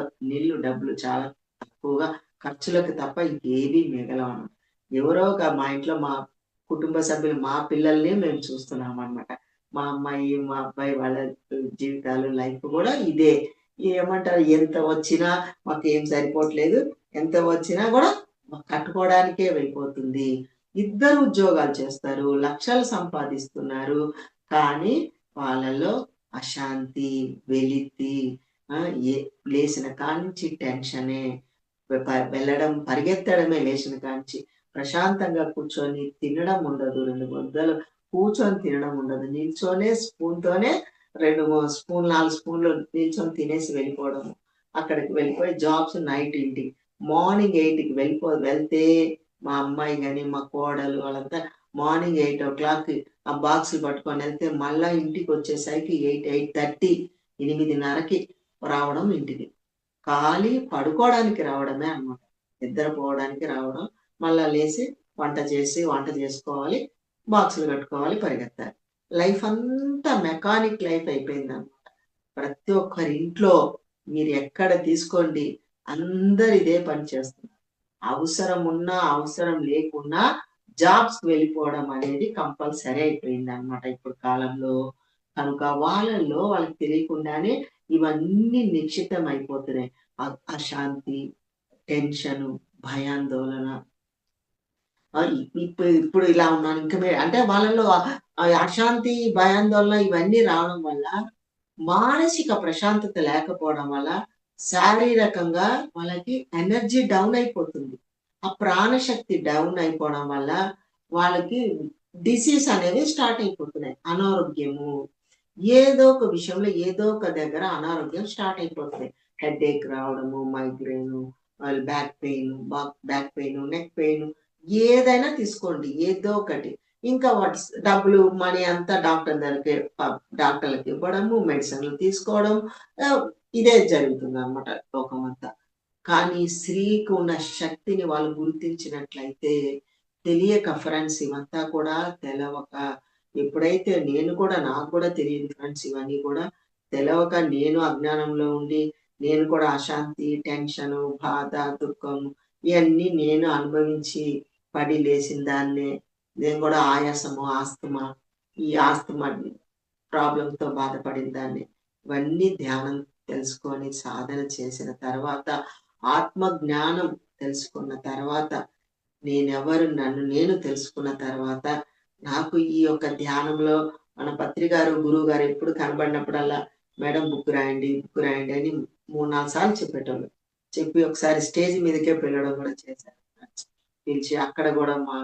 డబ్బులు చాలా తక్కువగా ఖర్చులకు తప్ప ఇంకేవి మిగలవనమాట. ఎవరో ఒక మా ఇంట్లో మా కుటుంబ సభ్యులు మా పిల్లల్ని మేము చూస్తున్నాం అనమాట. మా అమ్మాయి, మా అబ్బాయి వాళ్ళ జీవితాలు లైఫ్ కూడా ఇదే. ఏమంటారు ఎంత వచ్చినా మాకేం సరిపోవట్లేదు. ఎంత వచ్చినా కూడా కట్టుకోవడానికే వెళ్ళిపోతుంది. ఇద్దరు ఉద్యోగాలు చేస్తారు. లక్షలు సంపాదిస్తున్నారు. కానీ వాళ్ళలో అశాంతి, వెలితి, ఏ లేచిన కానించి టెన్షనే. వెళ్ళడం పరిగెత్తడమే లేచిన కాంచి. ప్రశాంతంగా కూర్చొని తినడం ఉండదు. 2 ముద్దలు కూర్చొని తినడం ఉండదు. నిల్చొనే స్పూన్‌తోనే 2 స్పూన్ 4 స్పూన్‌లు నిల్చొని తినేసి వెళ్ళిపోవడము. అక్కడికి వెళ్ళిపోయి జాబ్స్ నైట్ ఇంటికి. మార్నింగ్ 8కి వెళ్తే మా అమ్మాయి గాని, మా కోడలు వాళ్ళంతా మార్నింగ్ 8:00 ఆ బాక్సులు పట్టుకొని వెళ్తే మళ్ళా ఇంటికొచ్చేసరికి 8:30 8:30కి రావడం ఇంటికి. ఖాళీ పడుకోవడానికి రావడమే అన్నమాట. నిద్రపోవడానికి రావడం. మళ్ళా లేసి వంట చేసుకోవాలి. బాక్సులు కట్టుకోవాలి, పరిగెత్తాలి. లైఫ్ అంతా మెకానిక్ లైఫ్ అయిపోయిందన్నమాట. ప్రతి ఒక్కరి ఇంట్లో మీరు ఎక్కడ తీసుకోండి అందరూ ఇదే పని చేస్తున్నారు. అవసరం ఉన్నా, అవసరం లేకున్నా జాబ్స్‌కి వెళ్ళిపోవడం అనేది కంపల్సరీ అయిపోయిందన్నమాట ఇప్పుడు కాలంలో. కనుక వాళ్ళకి తెలియకుండానే ఇవన్నీ నిక్షిప్తం అయిపోతున్నాయి. అశాంతి, టెన్షను, భయాందోళన. ఇప్పుడు ఇలా ఉన్నాను. అంటే వాళ్ళలో అశాంతి, భయాందోళన ఇవన్నీ రావడం వల్ల మానసిక ప్రశాంతత లేకపోవడం వల్ల శారీరకంగా వాళ్ళకి ఎనర్జీ డౌన్ అయిపోతుంది. ఆ ప్రాణశక్తి డౌన్ అయిపోవడం వల్ల వాళ్ళకి డిసీజ్ అనేవి స్టార్ట్ అయిపోతున్నాయి. అనారోగ్యము ఏదో ఒక విషయంలో ఏదో ఒక దగ్గర అనారోగ్యం స్టార్ట్ అయిపోతుంది. హెడేక్ రావడము, migraine, back pain, neck pain ఏదైనా తీసుకోండి ఏదో ఒకటి. ఇంకా డబ్బులు మనీ అంతా డాక్టర్‌లకి ఇవ్వడము, మెడిసిన్‌లు తీసుకోవడం ఇదే జరుగుతుందన్నమాట లోకమంతా. కానీ స్త్రీకి ఉన్న శక్తిని వాళ్ళు గుర్తించినట్లయితే తెలియక ఫ్రెండ్స్ ఇవంతా కూడా తెలవక ఎప్పుడైతే నాకు కూడా తెలియదు ఫ్రెండ్స్ ఇవన్నీ కూడా తెలవక నేను అజ్ఞానంలో ఉండి నేను కూడా అశాంతి, టెన్షను, బాధ, దుఃఖం ఇయన్నీ నేను అనుభవించి పడి లేసిన దాన్నే. నేను కూడా ఆయాసము, ఈ ఆస్తమా ప్రాబ్లమ్‌తో బాధపడిన దాన్ని. ఇవన్నీ ధ్యానం తెలుసుకొని సాధన చేసిన తర్వాత, ఆత్మ జ్ఞానం తెలుసుకున్న తర్వాత, నన్ను నేను తెలుసుకున్న తర్వాత, నాకు ఈ యొక్క ధ్యానంలో మన గురువుగారు ఎప్పుడు కనబడినప్పుడల్లా, "మేడం బుక్ రాయండి, బుక్ రాయండి" అని 3, 4 సార్లు చెప్పేటోళ్ళు. చెప్పి ఒకసారి స్టేజ్ మీదకే పిలవడం కూడా చేశారు. పిలిచి అక్కడ కూడా మా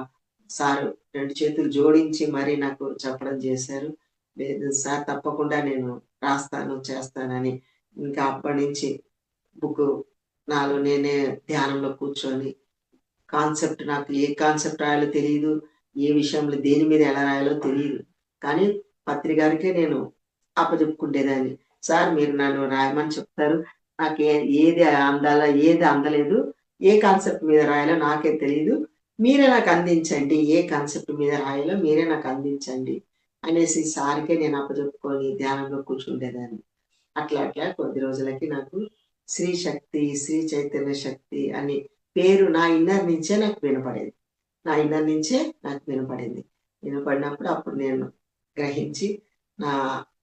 సారు 2 చేతులు జోడించి మరీ నాకు చెప్పడం చేశారు. లేదు సార్ తప్పకుండా నేను రాస్తాను, చేస్తానని. ఇంకా అప్పటినుంచి బుక్కు నాలో నేనే ధ్యానంలో కూర్చొని నాకు ఏ కాన్సెప్ట్ రాయాలో తెలీదు. ఏ విషయంలో దేని మీద ఎలా రాయాలో తెలీదు. కానీ గారికే నేను అప్పజెప్పుకుండేదాన్ని. సార్ మీరు నన్ను రాయమని చెప్తారు. నాకు ఏది ఏది అందలేదు. ఏ కాన్సెప్ట్ మీద రాయాలో నాకే తెలీదు. మీరే నాకు అందించండి. ఏ కాన్సెప్ట్ మీద రాయాలో మీరే నాకు అందించండి అనేసి సార్‌కే నేను అప్పజెప్పుకొని ధ్యానంలో కూర్చుండేదాన్ని. అట్లా కొద్ది రోజులకి నాకు శ్రీ చైతన్య శక్తి అని పేరు నా ఇన్నర్ నుంచే నాకు వినపడేది. నా ఇన్నర్ నుంచే నాకు వినపడింది. వినపడినప్పుడు అప్పుడు నేను గ్రహించి నా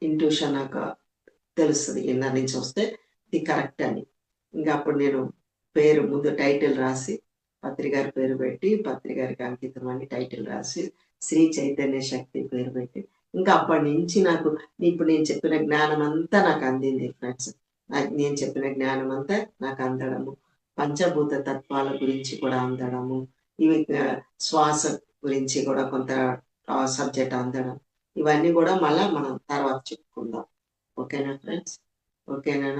ఇంట్యూషన్ నాకు తెలుస్తది. ఇన్నర్ నుంచి వస్తే ఇది కరెక్ట్ అని. ఇంక అప్పుడు నేను పేరు ముందు టైటిల్ రాసి గారి పేరు పెట్టి గారికి అంకితం అని టైటిల్ రాసి శ్రీ చైతన్య శక్తి పేరు పెట్టి ఇంకా అప్పటి నుంచి నాకు ఇప్పుడు నేను చెప్పిన జ్ఞానం అంతా నాకు అందింది ఫ్రెండ్స్. నేను చెప్పిన జ్ఞానం అంతా నాకు అందడము. పంచభూత తత్వాల గురించి కూడా అందడము. ఇవి శ్వాస గురించి కూడా కొంత సబ్జెక్ట్ అందడం. ఇవన్నీ కూడా మళ్ళా మనం తర్వాత చెప్పుకుందాం. ఓకేనా ఫ్రెండ్స్? ఓకేనా?